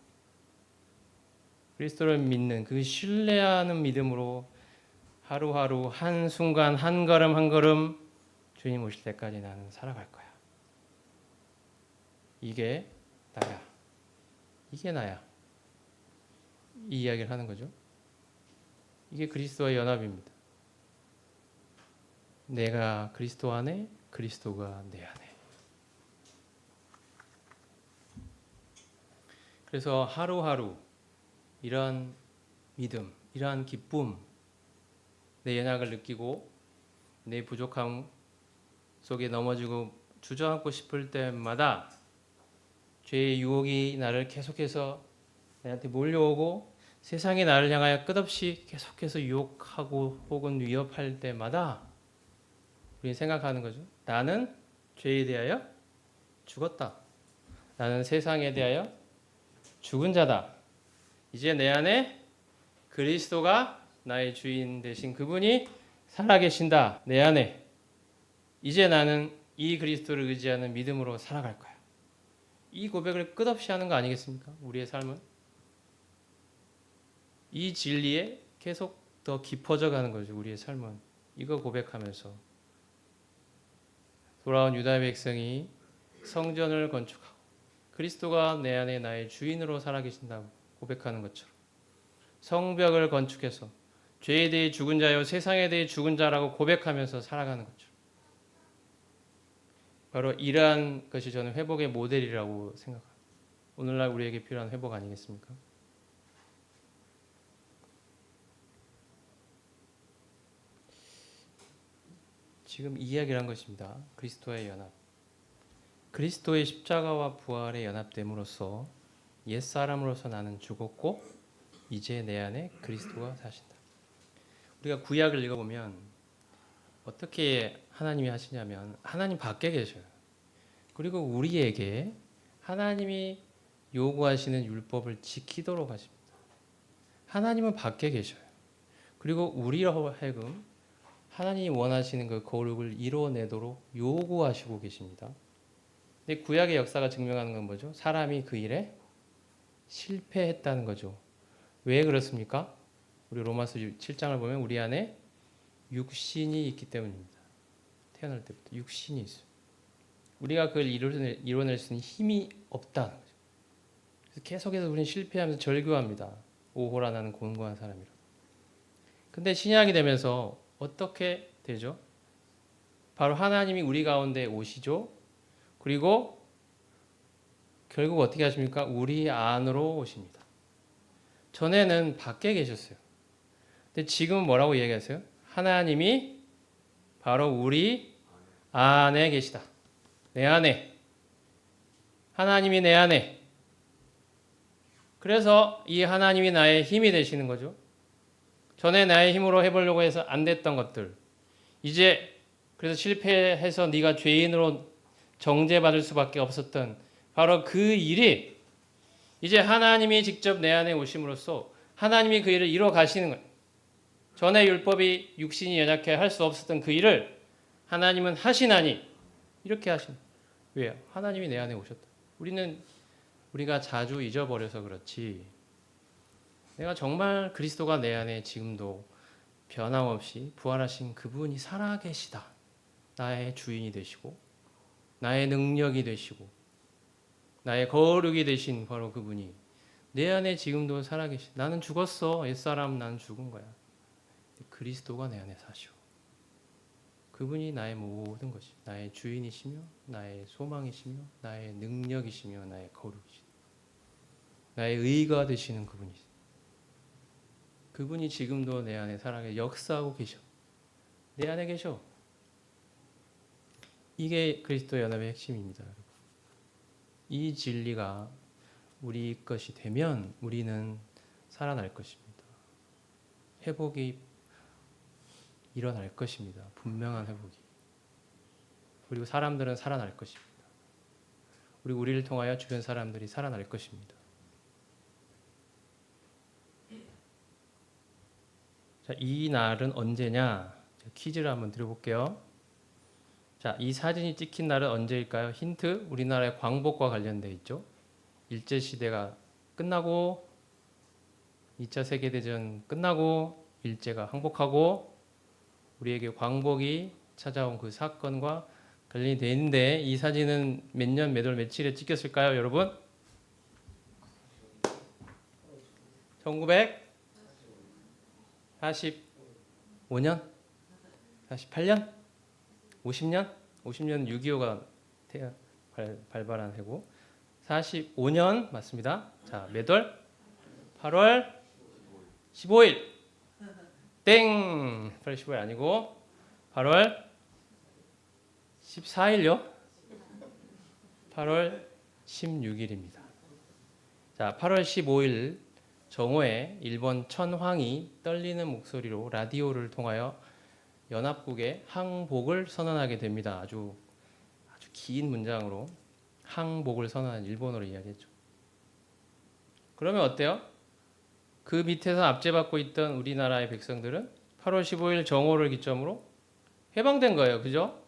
그리스도를 믿는 그 신뢰하는 믿음으로 하루하루 한순간 한 걸음 한 걸음 주님 오실 때까지 나는 살아갈 거야. 이게 나야. 이게 나야. 이 이야기를 하는 거죠. 이게 그리스도와의 연합입니다. 내가 그리스도 안에, 그리스도가 내 안에. 그래서 하루하루 이러한 믿음, 이러한 기쁨, 내 연약을 느끼고 내 부족함 속에 넘어지고 주저앉고 싶을 때마다 죄의 유혹이 나를 계속해서 나한테 몰려오고 세상이 나를 향하여 끝없이 계속해서 유혹하고 혹은 위협할 때마다 우리는 생각하는 거죠. 나는 죄에 대하여 죽었다. 나는 세상에 대하여 죽은 자다. 이제 내 안에 그리스도가 나의 주인 되신 그분이 살아계신다. 내 안에. 이제 나는 이 그리스도를 의지하는 믿음으로 살아갈 거야. 이 고백을 끝없이 하는 거 아니겠습니까? 우리의 삶은. 이 진리에 계속 더 깊어져 가는 거죠. 우리의 삶은. 이거 고백하면서 돌아온 유다의 백성이 성전을 건축하고 그리스도가 내 안에 나의 주인으로 살아계신다고 고백하는 것처럼 성벽을 건축해서 죄에 대해 죽은 자요 세상에 대해 죽은 자라고 고백하면서 살아가는 것처럼 바로 이러한 것이 저는 회복의 모델이라고 생각합니다. 오늘날 우리에게 필요한 회복 아니겠습니까? 지금 이야기를 한 것입니다. 그리스도의 연합. 그리스도의 십자가와 부활의 연합됨으로써 옛사람으로서 나는 죽었고 이제 내 안에 그리스도가 사신다. 우리가 구약을 읽어보면 어떻게 하나님이 하시냐면 하나님 밖에 계셔요. 그리고 우리에게 하나님이 요구하시는 율법을 지키도록 하십니다. 하나님은 밖에 계셔요. 그리고 우리로 하여금 하나님이 원하시는 그 거룩을 이뤄내도록 요구하시고 계십니다. 근데 구약의 역사가 증명하는 건 뭐죠? 사람이 그 일에 실패했다는 거죠. 왜 그렇습니까? 우리 로마서 7장을 보면 우리 안에 육신이 있기 때문입니다. 태어날 때부터 육신이 있어요. 우리가 그걸 이뤄낼 수 있는 힘이 없다는 거죠. 그래서 계속해서 우리는 실패하면서 절규합니다. 오호라 나는 곤고한 사람이라. 근데 신약이 되면서 어떻게 되죠? 바로 하나님이 우리 가운데 오시죠. 그리고 결국 어떻게 하십니까? 우리 안으로 오십니다. 전에는 밖에 계셨어요. 근데 지금은 뭐라고 얘기하세요? 하나님이 바로 우리 안에 계시다. 내 안에. 하나님이 내 안에. 그래서 이 하나님이 나의 힘이 되시는 거죠. 전에 나의 힘으로 해보려고 해서 안 됐던 것들. 이제 그래서 실패해서 네가 죄인으로 정죄받을 수밖에 없었던 바로 그 일이 이제 하나님이 직접 내 안에 오심으로써 하나님이 그 일을 이뤄 가시는 거예요. 전에 율법이 육신이 연약해 할 수 없었던 그 일을 하나님은 하시나니 이렇게 하신. 왜요? 하나님이 내 안에 오셨다. 우리가 자주 잊어버려서 그렇지. 내가 정말 그리스도가 내 안에 지금도 변함없이 부활하신 그분이 살아계시다. 나의 주인이 되시고 나의 능력이 되시고 나의 거룩이 되신 바로 그분이 내 안에 지금도 살아계시. 나는 죽었어. 옛사람 나는 죽은 거야. 그리스도가 내 안에 사시오. 그분이 나의 모든 것이 나의 주인이시며 나의 소망이시며 나의 능력이시며 나의 거룩이시며 나의 의가 되시는 그분이시. 그분이 지금도 내 안에 살아계 역사하고 계셔. 내 안에 계셔. 이게 그리스도 연합의 핵심입니다. 이 진리가 우리 것이 되면 우리는 살아날 것입니다. 회복이 일어날 것입니다. 분명한 회복이. 그리고 사람들은 살아날 것입니다. 그리고 우리를 통하여 주변 사람들이 살아날 것입니다. 자, 이 날은 언제냐? 퀴즈를 한번 드려볼게요. 자, 이 사진이 찍힌 날은 언제일까요? 힌트, 우리나라의 광복과 관련되어 있죠. 일제시대가 끝나고 2차 세계대전 끝나고 일제가 항복하고 우리에게 광복이 찾아온 그 사건과 관련이 되어 있는데 이 사진은 몇 년 몇 월 며칠에 찍혔을까요, 여러분? 1945년? 48년? 50년? 50년 6.25가 발발한 해고 45년 맞습니다. 자, 몇 월? 8월 15일 땡! 8월 15일 아니고 8월 14일요? 8월 16일입니다. 자, 8월 15일 정오에 일본 천황이 떨리는 목소리로 라디오를 통하여 연합국의 항복을 선언하게 됩니다. 아주 긴 문장으로 항복을 선언한 일본어로 이야기했죠. 그러면 어때요? 그 밑에서 압제받고 있던 우리나라의 백성들은 8월 15일 정오를 기점으로 해방된 거예요. 그죠?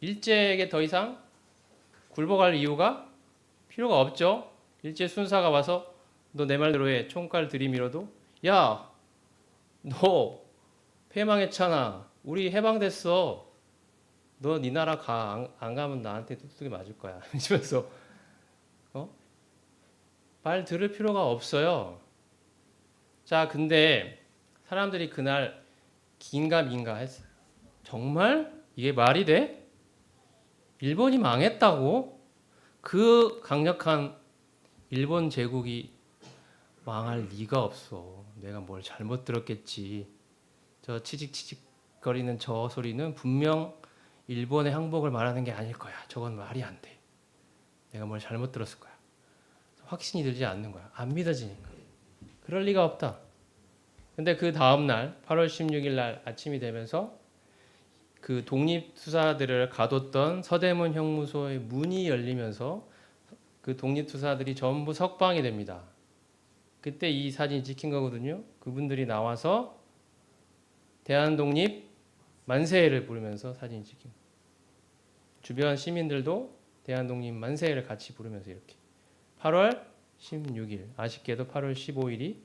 일제에게 더 이상 굴복할 이유가 필요가 없죠. 일제 순사가 와서 너 내 말대로 해. 총칼 들이밀어도 야, 너 패망했잖아. 우리 해방됐어. 너 네 나라 가. 안 가면 나한테 뚝뚝이 맞을 거야. 이러면서 말 들을 필요가 없어요. 자, 근데 사람들이 그날 긴가민가 했어요. 정말? 이게 말이 돼? 일본이 망했다고? 그 강력한 일본 제국이 망할 리가 없어. 내가 뭘 잘못 들었겠지. 저 치직치직거리는 저 소리는 분명 일본의 항복을 말하는 게 아닐 거야. 저건 말이 안 돼. 내가 뭘 잘못 들었을 거야. 확신이 들지 않는 거야. 안 믿어지니까. 그럴 리가 없다. 근데 그 다음 날 8월 16일 날 아침이 되면서 그 독립투사들을 가뒀던 서대문 형무소의 문이 열리면서 그 독립투사들이 전부 석방이 됩니다. 그때 이 사진이 찍힌 거거든요. 그분들이 나와서 대한독립 만세를 부르면서 사진이 찍힌 거예요. 주변 시민들도 대한독립 만세를 같이 부르면서 이렇게 8월 16일, 아쉽게도 8월 15일이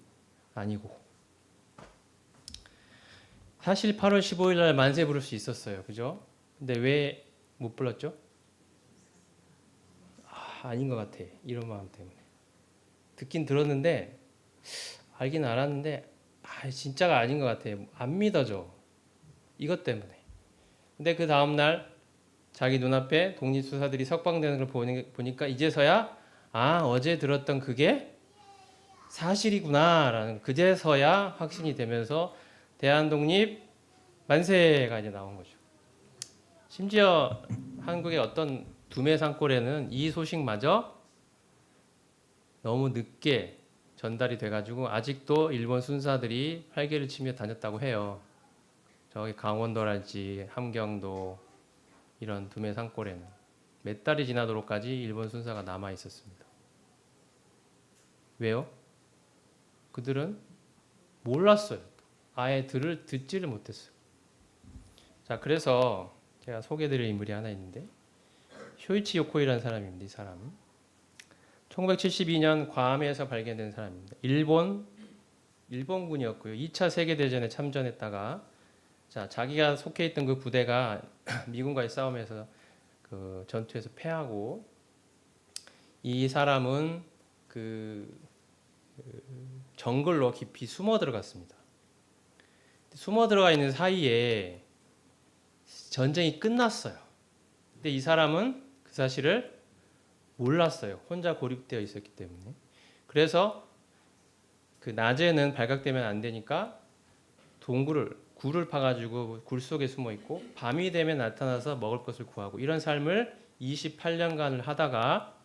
아니고 사실 8월 15일 날 만세 부를 수 있었어요. 그죠? 근데 왜 못 불렀죠? 아닌 것 같아. 이런 마음 때문에. 듣긴 들었는데 알긴 알았는데 진짜가 아닌 것 같아. 안 믿어져. 이것 때문에. 근데 그 다음날 자기 눈앞에 독립수사들이 석방되는 걸 보니까 이제서야 어제 들었던 그게 사실이구나라는 그제서야 확신이 되면서 대한독립 만세가 이제 나온 거죠. 심지어 한국의 어떤 두뇌 산골에는 이 소식마저 너무 늦게 전달이 돼가지고 아직도 일본 순사들이 활개를 치며 다녔다고 해요. 저기 강원도랄지 함경도 이런 두뇌 산골에는 몇 달이 지나도록까지 일본 순사가 남아 있었습니다. 왜요? 그들은 몰랐어요. 아예 듣지를 못했어요. 자, 그래서 제가 소개드릴 인물이 하나 있는데 쇼이치 요코이라는 사람입니다. 이 사람은 1972년 괌에서 발견된 사람입니다. 일본군이었고요. 2차 세계대전에 참전했다가 자기가 속해 있던 그 부대가 미군과의 싸움에서 그 전투에서 패하고 이 사람은 그 정글로 깊이 숨어 들어갔습니다. 숨어 들어가 있는 사이에 전쟁이 끝났어요. 근데 이 사람은 그 사실을 몰랐어요. 혼자 고립되어 있었기 때문에. 그래서 그 낮에는 발각되면 안 되니까 굴을 파가지고 굴 속에 숨어 있고 밤이 되면 나타나서 먹을 것을 구하고 이런 삶을 28년간을 하다가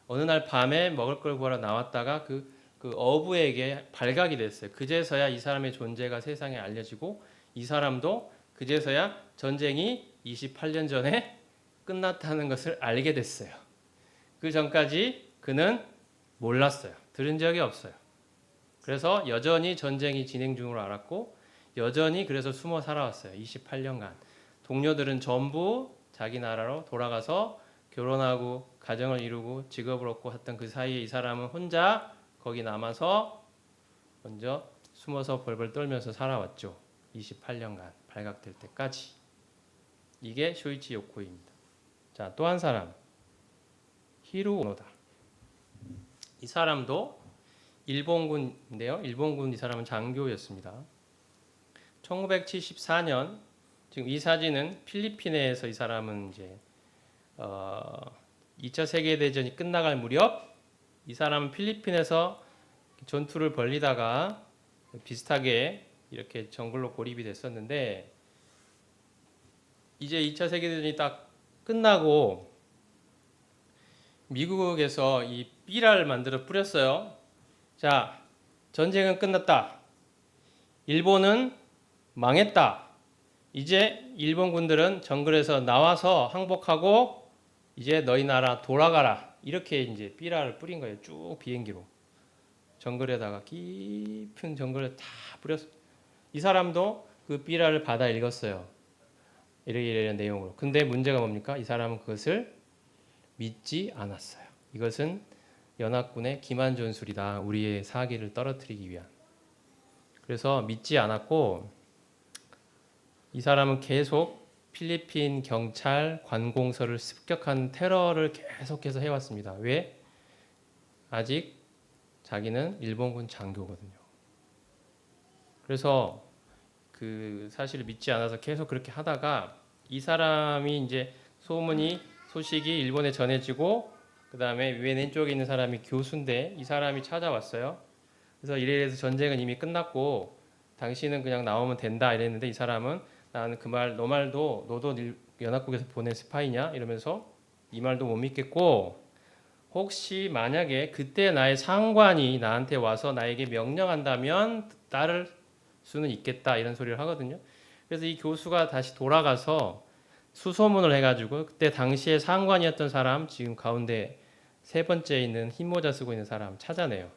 어느 날 밤에 먹을 걸 구하러 나왔다가 그 어부에게 발각이 됐어요. 그제서야 이 사람의 존재가 세상에 알려지고 이 사람도 그제서야 전쟁이 28년 전에 끝났다는 것을 알게 됐어요. 그 전까지 그는 몰랐어요. 들은 적이 없어요. 그래서 여전히 전쟁이 진행 중으로 알았고 여전히 그래서 숨어 살아왔어요. 28년간. 동료들은 전부 자기 나라로 돌아가서 결혼하고 가정을 이루고 직업을 얻고 했던 그 사이에 이 사람은 혼자 거기 남아서 먼저 숨어서 벌벌 떨면서 살아왔죠. 28년간 발각될 때까지. 이게 쇼이치 요코이입니다. 자, 또 한 사람. 히루 오노다. 이 사람도 일본군인데요. 일본군 이 사람은 장교였습니다. 1974년 지금 이 사진은 필리핀에서 이 사람은 이제 2차 세계대전이 끝나갈 무렵 이 사람은 필리핀에서 전투를 벌리다가 비슷하게 이렇게 정글로 고립이 됐었는데 이제 2차 세계대전이 딱 끝나고 미국에서 이 삐라를 만들어 뿌렸어요. 자, 전쟁은 끝났다. 일본은 망했다. 이제 일본 군들은 정글에서 나와서 항복하고 이제 너희 나라 돌아가라. 이렇게 이제 삐라를 뿌린 거예요. 쭉 비행기로. 정글에다가 깊은 정글에 다 뿌렸어. 이 사람도 그 삐라를 받아 읽었어요. 이런 내용으로. 근데 문제가 뭡니까? 이 사람은 그것을 믿지 않았어요. 이것은 연합군의 기만 전술이다. 우리의 사기를 떨어뜨리기 위한. 그래서 믿지 않았고 이 사람은 계속 필리핀 경찰 관공서를 습격한 테러를 계속해서 해왔습니다. 왜? 아직 자기는 일본군 장교거든요. 그래서 그 사실을 믿지 않아서 계속 그렇게 하다가 이 사람이 이제 소식이 일본에 전해지고 그 다음에 맨 쪽에 있는 사람이 교수인데 이 사람이 찾아왔어요. 그래서 이래서 전쟁은 이미 끝났고 당신은 그냥 나오면 된다 이랬는데 이 사람은 나는 그 말 너 말도 너도 연합국에서 보낸 스파이냐 이러면서 이 말도 못 믿겠고 혹시 만약에 그때 나의 상관이 나한테 와서 나에게 명령한다면 따를 수는 있겠다 이런 소리를 하거든요. 그래서 이 교수가 다시 돌아가서 수소문을 해가지고 그때 당시에 상관이었던 사람 지금 가운데 세 번째 있는 흰 모자 쓰고 있는 사람 찾아내요.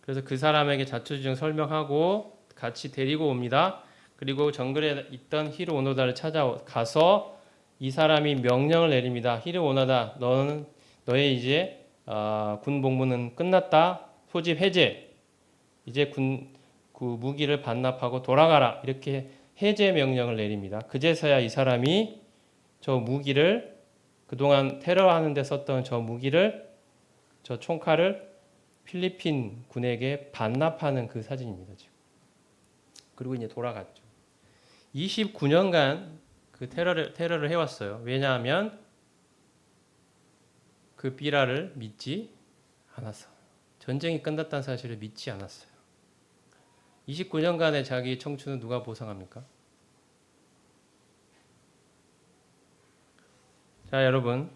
그래서 그 사람에게 자초지종 설명하고 같이 데리고 옵니다. 그리고 정글에 있던 히로 오노다를 찾아가서 이 사람이 명령을 내립니다. 히로 오노다, 너의 이제 군 복무는 끝났다. 소집 해제. 이제 그 무기를 반납하고 돌아가라. 이렇게 해제 명령을 내립니다. 그제서야 이 사람이 저 무기를 그동안 테러하는 데 썼던 저 무기를 저 총칼을 필리핀 군에게 반납하는 그 사진입니다. 지금. 그리고 이제 돌아갔죠. 29년간 그 테러를 해왔어요. 왜냐하면 그 삐라를 믿지 않았어. 전쟁이 끝났다는 사실을 믿지 않았어요. 29년간의 자기 청춘은 누가 보상합니까? 자, 여러분.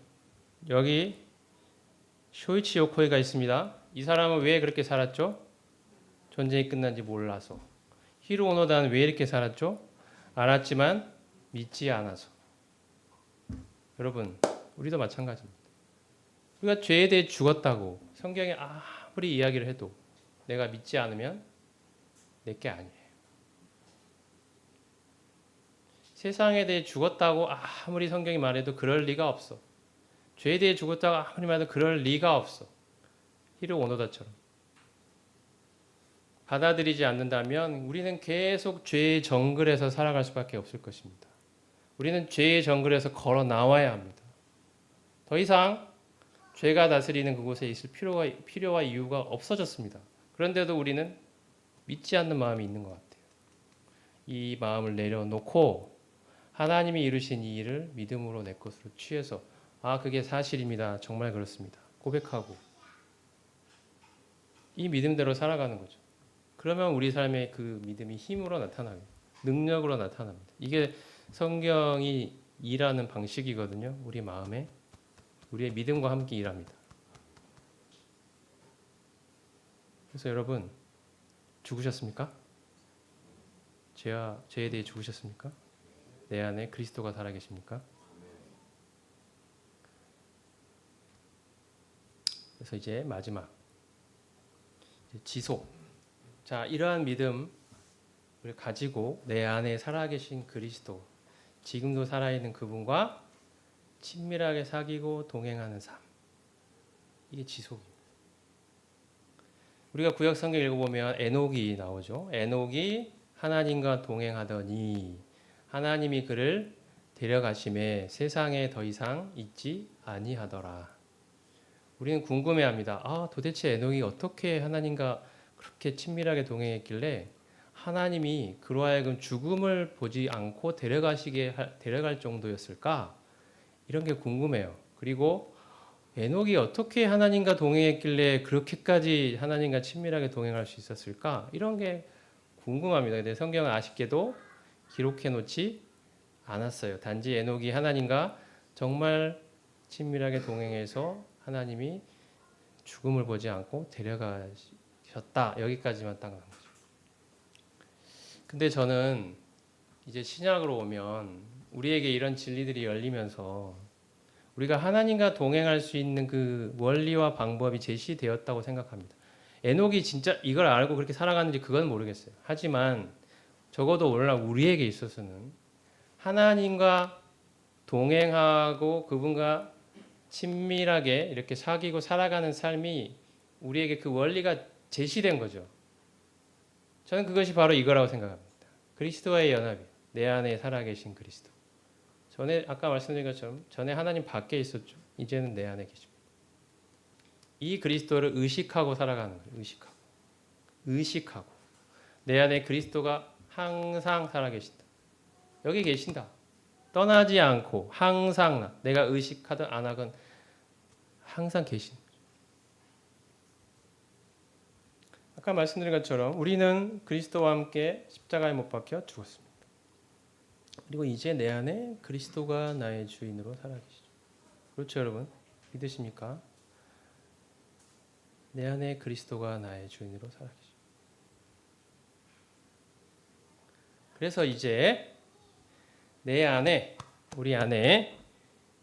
여기 쇼이치 요코이가 있습니다. 이 사람은 왜 그렇게 살았죠? 전쟁이 끝난지 몰라서. 히로 오노다는 왜 이렇게 살았죠? 알았지만 믿지 않아서. 여러분, 우리도 마찬가지입니다. 우리가 죄에 대해 죽었다고 성경에 아무리 이야기를 해도 내가 믿지 않으면 내게 아니에요. 세상에 대해 죽었다고 아무리 성경이 말해도 그럴 리가 없어. 죄에 대해 죽었다고 아무리 말해도 그럴 리가 없어. 히로 오노다처럼. 받아들이지 않는다면 우리는 계속 죄의 정글에서 살아갈 수밖에 없을 것입니다. 우리는 죄의 정글에서 걸어 나와야 합니다. 더 이상 죄가 다스리는 그곳에 있을 필요와 이유가 없어졌습니다. 그런데도 우리는 믿지 않는 마음이 있는 것 같아요. 이 마음을 내려놓고 하나님이 이루신 이 일을 믿음으로 내 것으로 취해서 그게 사실입니다. 정말 그렇습니다. 고백하고 이 믿음대로 살아가는 거죠. 그러면 우리 삶의 그 믿음이 힘으로 나타나요. 능력으로 나타납니다. 이게 성경이 일하는 방식이거든요. 우리 마음에 우리의 믿음과 함께 일합니다. 그래서 여러분 죽으셨습니까? 죄에 대해 죽으셨습니까? 내 안에 그리스도가 살아계십니까? 그래서 이제 마지막 지속. 자, 이러한 믿음을 가지고 내 안에 살아계신 그리스도, 지금도 살아있는 그분과 친밀하게 사귀고 동행하는 삶. 이게 지속입니다. 우리가 구약 성경 읽어보면 에녹이 나오죠. 에녹이 하나님과 동행하더니 하나님이 그를 데려가심에 세상에 더 이상 있지 아니하더라. 우리는 궁금해합니다. 도대체 에녹이 어떻게 하나님과 그렇게 친밀하게 동행했길래 하나님이 그로 하여금 죽음을 보지 않고 데려갈 정도였을까? 이런 게 궁금해요. 그리고 에녹이 어떻게 하나님과 동행했길래 그렇게까지 하나님과 친밀하게 동행할 수 있었을까? 이런 게 궁금합니다. 근데 성경은 아쉽게도 기록해 놓지 않았어요. 단지 에녹이 하나님과 정말 친밀하게 동행해서 하나님이 죽음을 보지 않고 데려가셨다. 여기까지만 딱 나온 거죠. 근데 저는 이제 신약으로 오면 우리에게 이런 진리들이 열리면서 우리가 하나님과 동행할 수 있는 그 원리와 방법이 제시되었다고 생각합니다. 에녹이 진짜 이걸 알고 그렇게 살아가는지 그건 모르겠어요. 하지만 적어도 오늘날 우리에게 있어서는 하나님과 동행하고 그분과 친밀하게 이렇게 사귀고 살아가는 삶이 우리에게 그 원리가 제시된 거죠. 저는 그것이 바로 이거라고 생각합니다. 그리스도와의 연합이 내 안에 살아계신 그리스도. 전에 아까 말씀드린 것처럼 전에 하나님 밖에 있었죠. 이제는 내 안에 계십니다. 이 그리스도를 의식하고 살아가는 거예요. 의식하고 내 안에 그리스도가 항상 살아계신다. 여기 계신다. 떠나지 않고 항상 내가 의식하든 안 하든 항상 계신. 아까 말씀드린 것처럼 우리는 그리스도와 함께 십자가에 못 박혀 죽었습니다. 그리고 이제 내 안에 그리스도가 나의 주인으로 살아계시죠. 그렇죠, 여러분? 믿으십니까? 내 안에 그리스도가 나의 주인으로 살아계시죠. 그래서 이제 내 안에, 우리 안에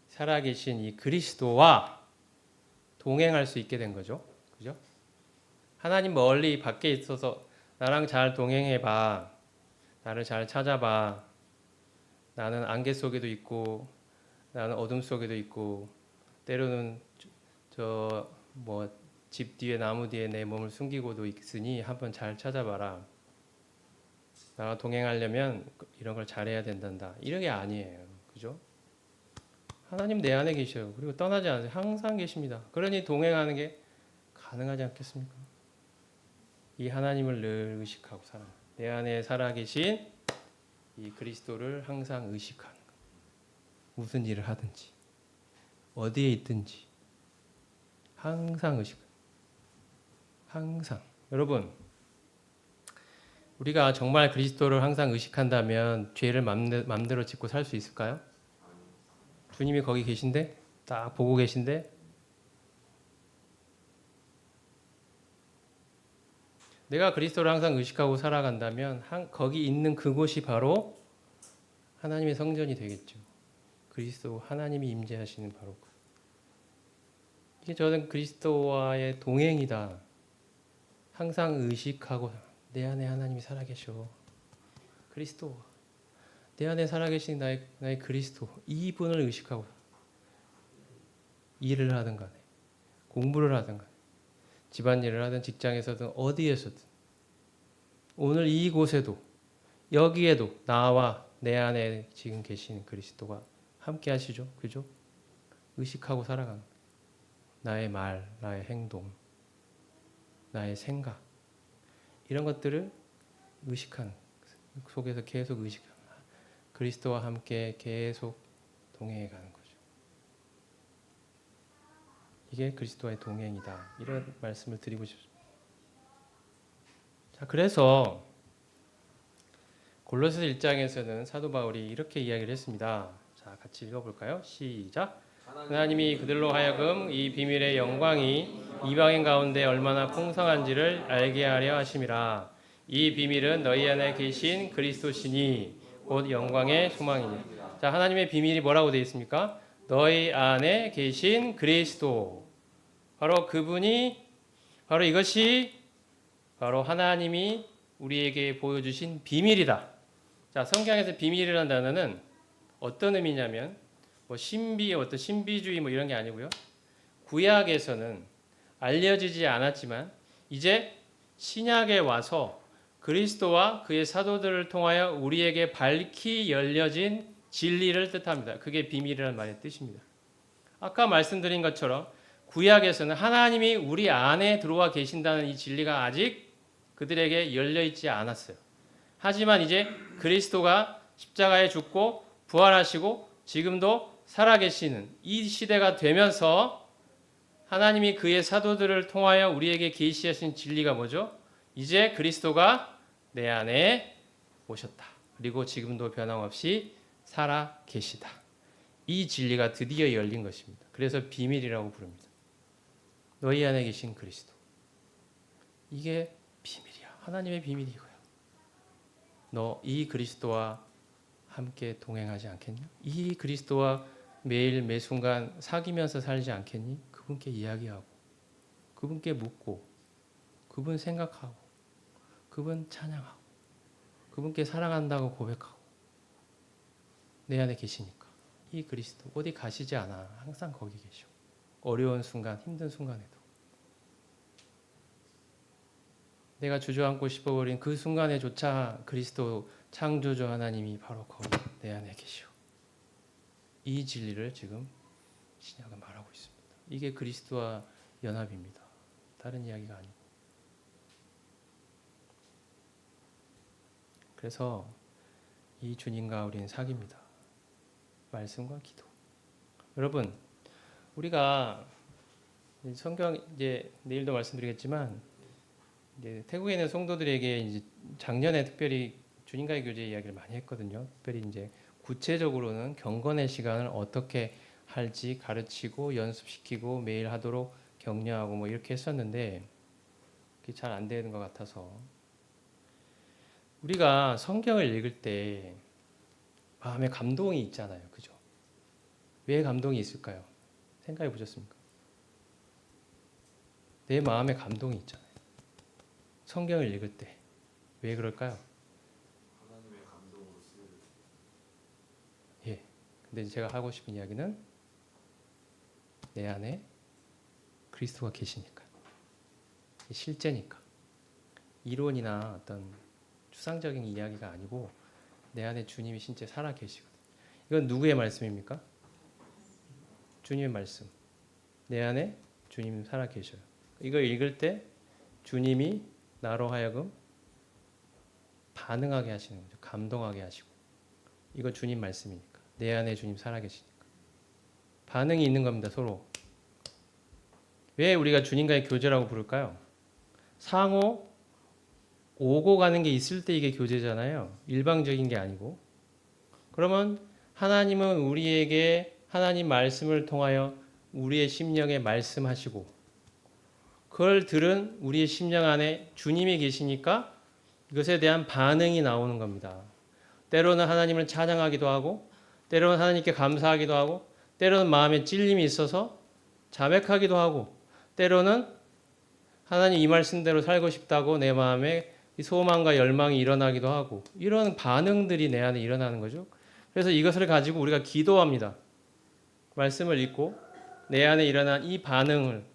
살아계신 이 그리스도와 동행할 수 있게 된 거죠. 그죠? 하나님 멀리 밖에 있어서 나랑 잘 동행해봐. 나를 잘 찾아봐. 나는 안개 속에도 있고, 나는 어둠 속에도 있고, 때로는 집 뒤에 나무 뒤에 내 몸을 숨기고도 있으니 한번 잘 찾아봐라. 나와 동행하려면 이런 걸 잘해야 된단다. 이런 게 아니에요. 그죠? 하나님 내 안에 계셔요. 그리고 떠나지 않으세요. 항상 계십니다. 그러니 동행하는 게 가능하지 않겠습니까? 이 하나님을 늘 의식하고 살아가는, 내 안에 살아계신 이 그리스도를 항상 의식하는 것. 무슨 일을 하든지 어디에 있든지 항상 의식하는. 항상. 여러분, 우리가 정말 그리스도를 항상 의식한다면 죄를 맘대로 짓고 살 수 있을까요? 주님이 거기 계신데? 딱 보고 계신데? 내가 그리스도를 항상 의식하고 살아간다면 거기 있는 그곳이 바로 하나님의 성전이 되겠죠. 그리스도 하나님이 임재하시는 바로 이게 저는 그리스도와의 동행이다. 항상 의식하고 내 안에 하나님이 살아계셔. 그리스도 내 안에 살아계신 나의 그리스도 이분을 의식하고 일을 하든 간에 공부를 하든 간에 집안일을 하든 직장에서든 어디에서든 오늘 이곳에도 여기에도 나와 내 안에 지금 계신 그리스도가 함께 하시죠. 그죠? 의식하고 살아가는 나의 말, 나의 행동, 나의 생각 이런 것들을 의식하는 속에서 계속 의식하는 그리스도와 함께 계속 동행해 가는 거죠. 이게 그리스도와의 동행이다. 이런 말씀을 드리고 싶습니다. 자, 그래서 골로새서 1장에서는 사도 바울이 이렇게 이야기를 했습니다. 자, 같이 읽어볼까요? 시작. 하나님이 그들로 하여금 이 비밀의 영광이 이방인 가운데 얼마나 풍성한지를 알게 하려 하심이라. 이 비밀은 너희 안에 계신 그리스도시니 곧 영광의 소망이니. 자, 하나님의 비밀이 뭐라고 되어 있습니까? 너희 안에 계신 그리스도. 바로 그분이, 바로 이것이 바로 하나님이 우리에게 보여주신 비밀이다. 자, 성경에서 비밀이라는 단어는 어떤 의미냐면 신비의 어떤 신비주의 이런 게 아니고요. 구약에서는 알려지지 않았지만 이제 신약에 와서 그리스도와 그의 사도들을 통하여 우리에게 밝히 열려진 진리를 뜻합니다. 그게 비밀이라는 말의 뜻입니다. 아까 말씀드린 것처럼 구약에서는 하나님이 우리 안에 들어와 계신다는 이 진리가 아직 그들에게 열려 있지 않았어요. 하지만 이제 그리스도가 십자가에 죽고 부활하시고 지금도 살아계시는 이 시대가 되면서 하나님이 그의 사도들을 통하여 우리에게 계시하신 진리가 뭐죠? 이제 그리스도가 내 안에 오셨다. 그리고 지금도 변함없이 살아계시다. 이 진리가 드디어 열린 것입니다. 그래서 비밀이라고 부릅니다. 너희 안에 계신 그리스도. 이게 비밀이야. 하나님의 비밀이 이거야. 너 이 그리스도와 함께 동행하지 않겠냐? 이 그리스도와 매일 매순간 사귀면서 살지 않겠니? 그분께 이야기하고 그분께 묻고 그분 생각하고 그분 찬양하고 그분께 사랑한다고 고백하고 내 안에 계시니까 이 그리스도 어디 가시지 않아. 항상 거기 계셔. 어려운 순간, 힘든 순간에도 내가 주저앉고 싶어버린 그 순간에조차 그리스도 창조주 하나님이 바로 거기 내 안에 계시오. 이 진리를 지금 신약은 말하고 있습니다. 이게 그리스도와 연합입니다. 다른 이야기가 아니고. 그래서 이 주님과 우리는 사귑니다. 말씀과 기도. 여러분, 우리가 성경 이제 내일도 말씀드리겠지만 이제 태국에 있는 성도들에게 이제 작년에 특별히 주님과의 교제 이야기를 많이 했거든요. 특별히 이제 구체적으로는 경건의 시간을 어떻게 할지 가르치고 연습시키고 매일 하도록 격려하고 뭐 이렇게 했었는데 그게 잘 안 되는 것 같아서 우리가 성경을 읽을 때 마음에 감동이 있잖아요. 그죠? 왜 감동이 있을까요? 생각해 보셨습니까? 내 마음에 감동이 있잖아요. 성경을 읽을 때. 왜 그럴까요? 하나님의 감동으로 쓰여져. 예. 근데 제가 하고 싶은 이야기는 내 안에 그리스도가 계시니까. 실제니까. 이론이나 어떤 추상적인 이야기가 아니고 내 안에 주님이 진짜 살아 계시거든요. 이건 누구의 말씀입니까? 주님의 말씀. 내 안에 주님 살아 계셔요. 이걸 읽을 때 주님이 나로 하여금 반응하게 하시는 거죠. 감동하게 하시고. 이거 주님 말씀이니까. 내 안에 주님 살아 계시니까. 반응이 있는 겁니다. 서로. 왜 우리가 주님과의 교제라고 부를까요? 상호 오고 가는 게 있을 때 이게 교제잖아요. 일방적인 게 아니고. 그러면 하나님은 우리에게 하나님 말씀을 통하여 우리의 심령에 말씀하시고 그걸 들은 우리의 심령 안에 주님이 계시니까 이것에 대한 반응이 나오는 겁니다. 때로는 하나님을 찬양하기도 하고 때로는 하나님께 감사하기도 하고 때로는 마음에 찔림이 있어서 자백하기도 하고 때로는 하나님 이 말씀대로 살고 싶다고 내 마음에 소망과 열망이 일어나기도 하고 이런 반응들이 내 안에 일어나는 거죠. 그래서 이것을 가지고 우리가 기도합니다. 말씀을 읽고 내 안에 일어난 이 반응을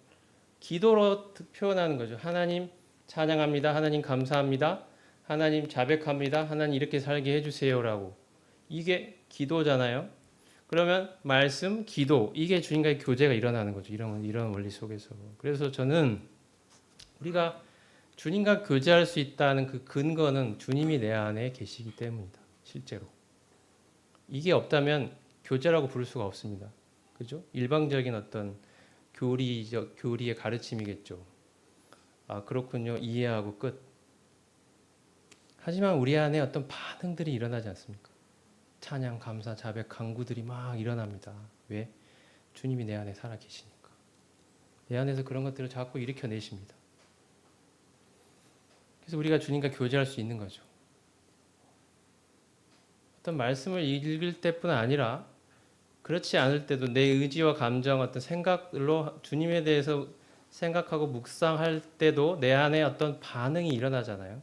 기도로 표현하는 거죠. 하나님 찬양합니다. 하나님 감사합니다. 하나님 자백합니다. 하나님 이렇게 살게 해주세요라고. 이게 기도잖아요. 그러면 말씀, 기도 이게 주님과의 교제가 일어나는 거죠. 이런 원리 속에서. 그래서 저는 우리가 주님과 교제할 수 있다는 그 근거는 주님이 내 안에 계시기 때문이다. 실제로. 이게 없다면 교제라고 부를 수가 없습니다. 그죠? 일방적인 어떤 교리의 가르침이겠죠. 아, 그렇군요. 이해하고 끝. 하지만 우리 안에 어떤 반응들이 일어나지 않습니까? 찬양, 감사, 자백, 간구들이 막 일어납니다. 왜? 주님이 내 안에 살아 계시니까. 내 안에서 그런 것들을 자꾸 일으켜내십니다. 그래서 우리가 주님과 교제할 수 있는 거죠. 어떤 말씀을 읽을 때뿐 아니라 그렇지 않을 때도 내 의지와 감정, 어떤 생각으로 주님에 대해서 생각하고 묵상할 때도 내 안에 어떤 반응이 일어나잖아요.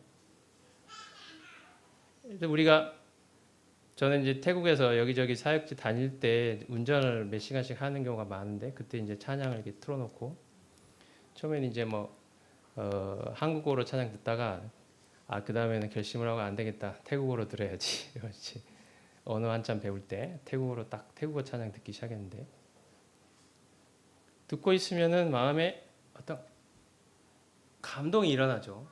저는 이제 태국에서 여기저기 사역지 다닐 때 운전을 몇 시간씩 하는 경우가 많은데 그때 이제 찬양을 이렇게 틀어놓고 처음에는 이제 한국어로 찬양 듣다가 그 다음에는 결심을 하고 안 되겠다 태국어로 들어야지 이러지. 언어 한참 배울 때 태국어로 딱 태국어 찬양 듣기 시작했는데 듣고 있으면은 마음에 어떤 감동이 일어나죠.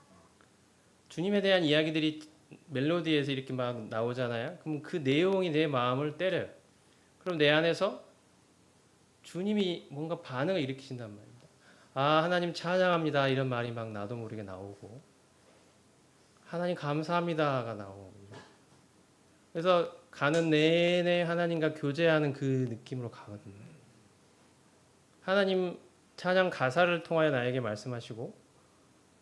주님에 대한 이야기들이 멜로디에서 이렇게 막 나오잖아요. 그럼 그 내용이 내 마음을 때려요. 그럼 내 안에서 주님이 뭔가 반응을 일으키신단 말입니다. 아, 하나님 찬양합니다. 이런 말이 막 나도 모르게 나오고 하나님 감사합니다가 나오고 그래서 가는 내내 하나님과 교제하는 그 느낌으로 가거든요. 하나님 찬양 가사를 통하여 나에게 말씀하시고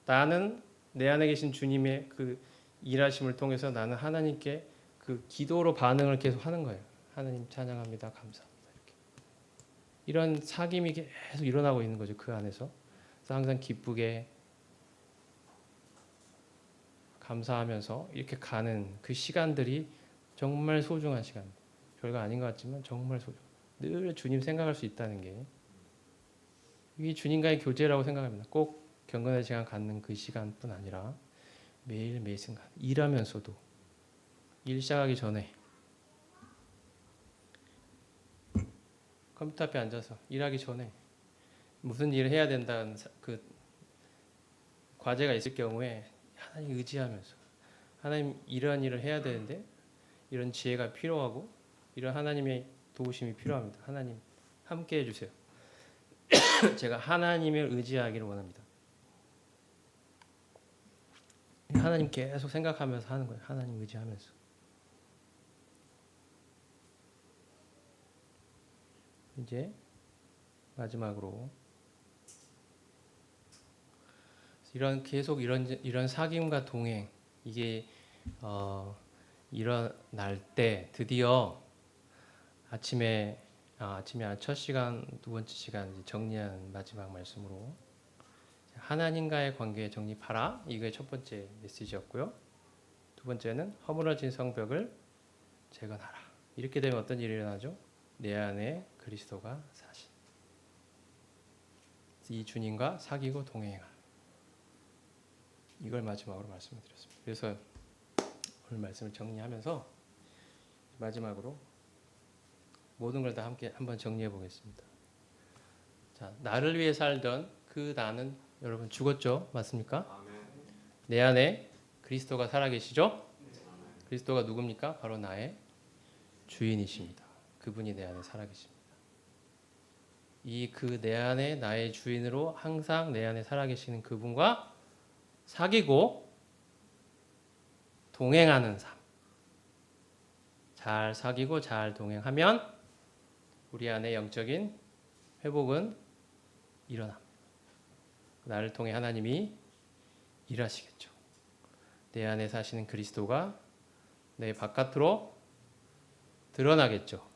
나는 내 안에 계신 주님의 그 일하심을 통해서 나는 하나님께 그 기도로 반응을 계속 하는 거예요. 하나님 찬양합니다. 감사합니다. 이렇게. 이런 사귐이 계속 일어나고 있는 거죠. 그 안에서. 그래서 항상 기쁘게 감사하면서 이렇게 가는 그 시간들이 정말 소중한 시간. 별거 아닌 것 같지만 정말 소중. 늘 주님 생각할 수 있다는 게 이게 주님과의 교제라고 생각합니다. 꼭 경건의 시간 갖는 그 시간뿐 아니라 매일 순간 일하면서도 일 시작하기 전에 컴퓨터 앞에 앉아서 일하기 전에 무슨 일을 해야 된다는 그 과제가 있을 경우에 하나님 의지하면서 하나님 이러한 일을 해야 되는데 이런 지혜가 필요하고 이런 하나님의 도우심이 필요합니다. 하나님 함께 해주세요. 제가 하나님을 의지하기를 원합니다. 하나님 계속 생각하면서 하는 거예요. 하나님 의지하면서. 이제 마지막으로 계속 이런 사귐과 동행 이게 일어날 때 드디어 아침에 첫 시간 두 번째 시간 이제 정리하는 마지막 말씀으로 하나님과의 관계 정립하라. 이게 첫 번째 메시지였고요. 두 번째는 허물어진 성벽을 재건하라. 이렇게 되면 어떤 일이 일어나죠? 내 안에 그리스도가 사신. 이 주님과 사귀고 동행하라. 이걸 마지막으로 말씀을 드렸습니다. 그래서 오늘 말씀을 정리하면서 마지막으로 모든 걸 다 함께 한번 정리해 보겠습니다. 자, 나를 위해 살던 그 나는 여러분 죽었죠? 맞습니까? 아멘. 내 안에 그리스도가 살아계시죠? 그리스도가 누굽니까? 바로 나의 주인이십니다. 그분이 내 안에 살아계십니다. 그 내 안에 나의 주인으로 항상 내 안에 살아계시는 그분과 사귀고 동행하는 삶. 잘 사귀고 잘 동행하면 우리 안에 영적인 회복은 일어납니다. 나를 통해 하나님이 일하시겠죠. 내 안에 사시는 그리스도가 내 바깥으로 드러나겠죠.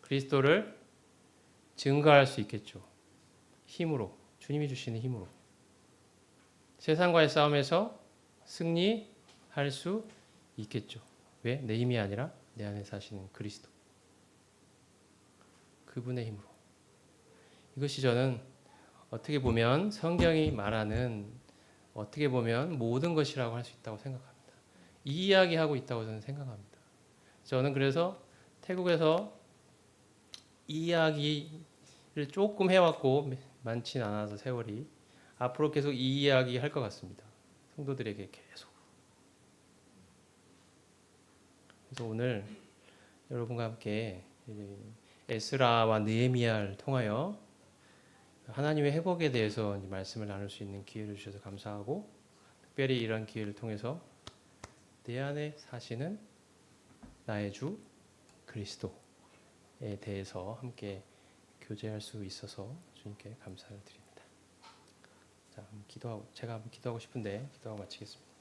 그리스도를 증거할 수 있겠죠. 힘으로, 주님이 주시는 힘으로. 세상과의 싸움에서 승리할 수 있겠죠. 왜? 내 힘이 아니라 내 안에 사시는 그리스도. 그분의 힘으로. 이것이 저는 어떻게 보면 성경이 말하는 어떻게 보면 모든 것이라고 할 수 있다고 생각합니다. 이 이야기하고 있다고 저는 생각합니다. 저는 그래서 태국에서 이 이야기를 조금 해왔고 많지는 않아서 세월이 앞으로 계속 이 이야기 할 것 같습니다. 성도들에게 계속. 그래서 오늘 여러분과 함께 에스라와 느헤미야를 통하여 하나님의 회복에 대해서 말씀을 나눌 수 있는 기회를 주셔서 감사하고 특별히 이런 기회를 통해서 내 안에 사시는 나의 주 그리스도에 대해서 함께 교제할 수 있어서 주님께 감사를 드립니다. 자, 제가 한번 기도하고 싶은데 기도하고 마치겠습니다.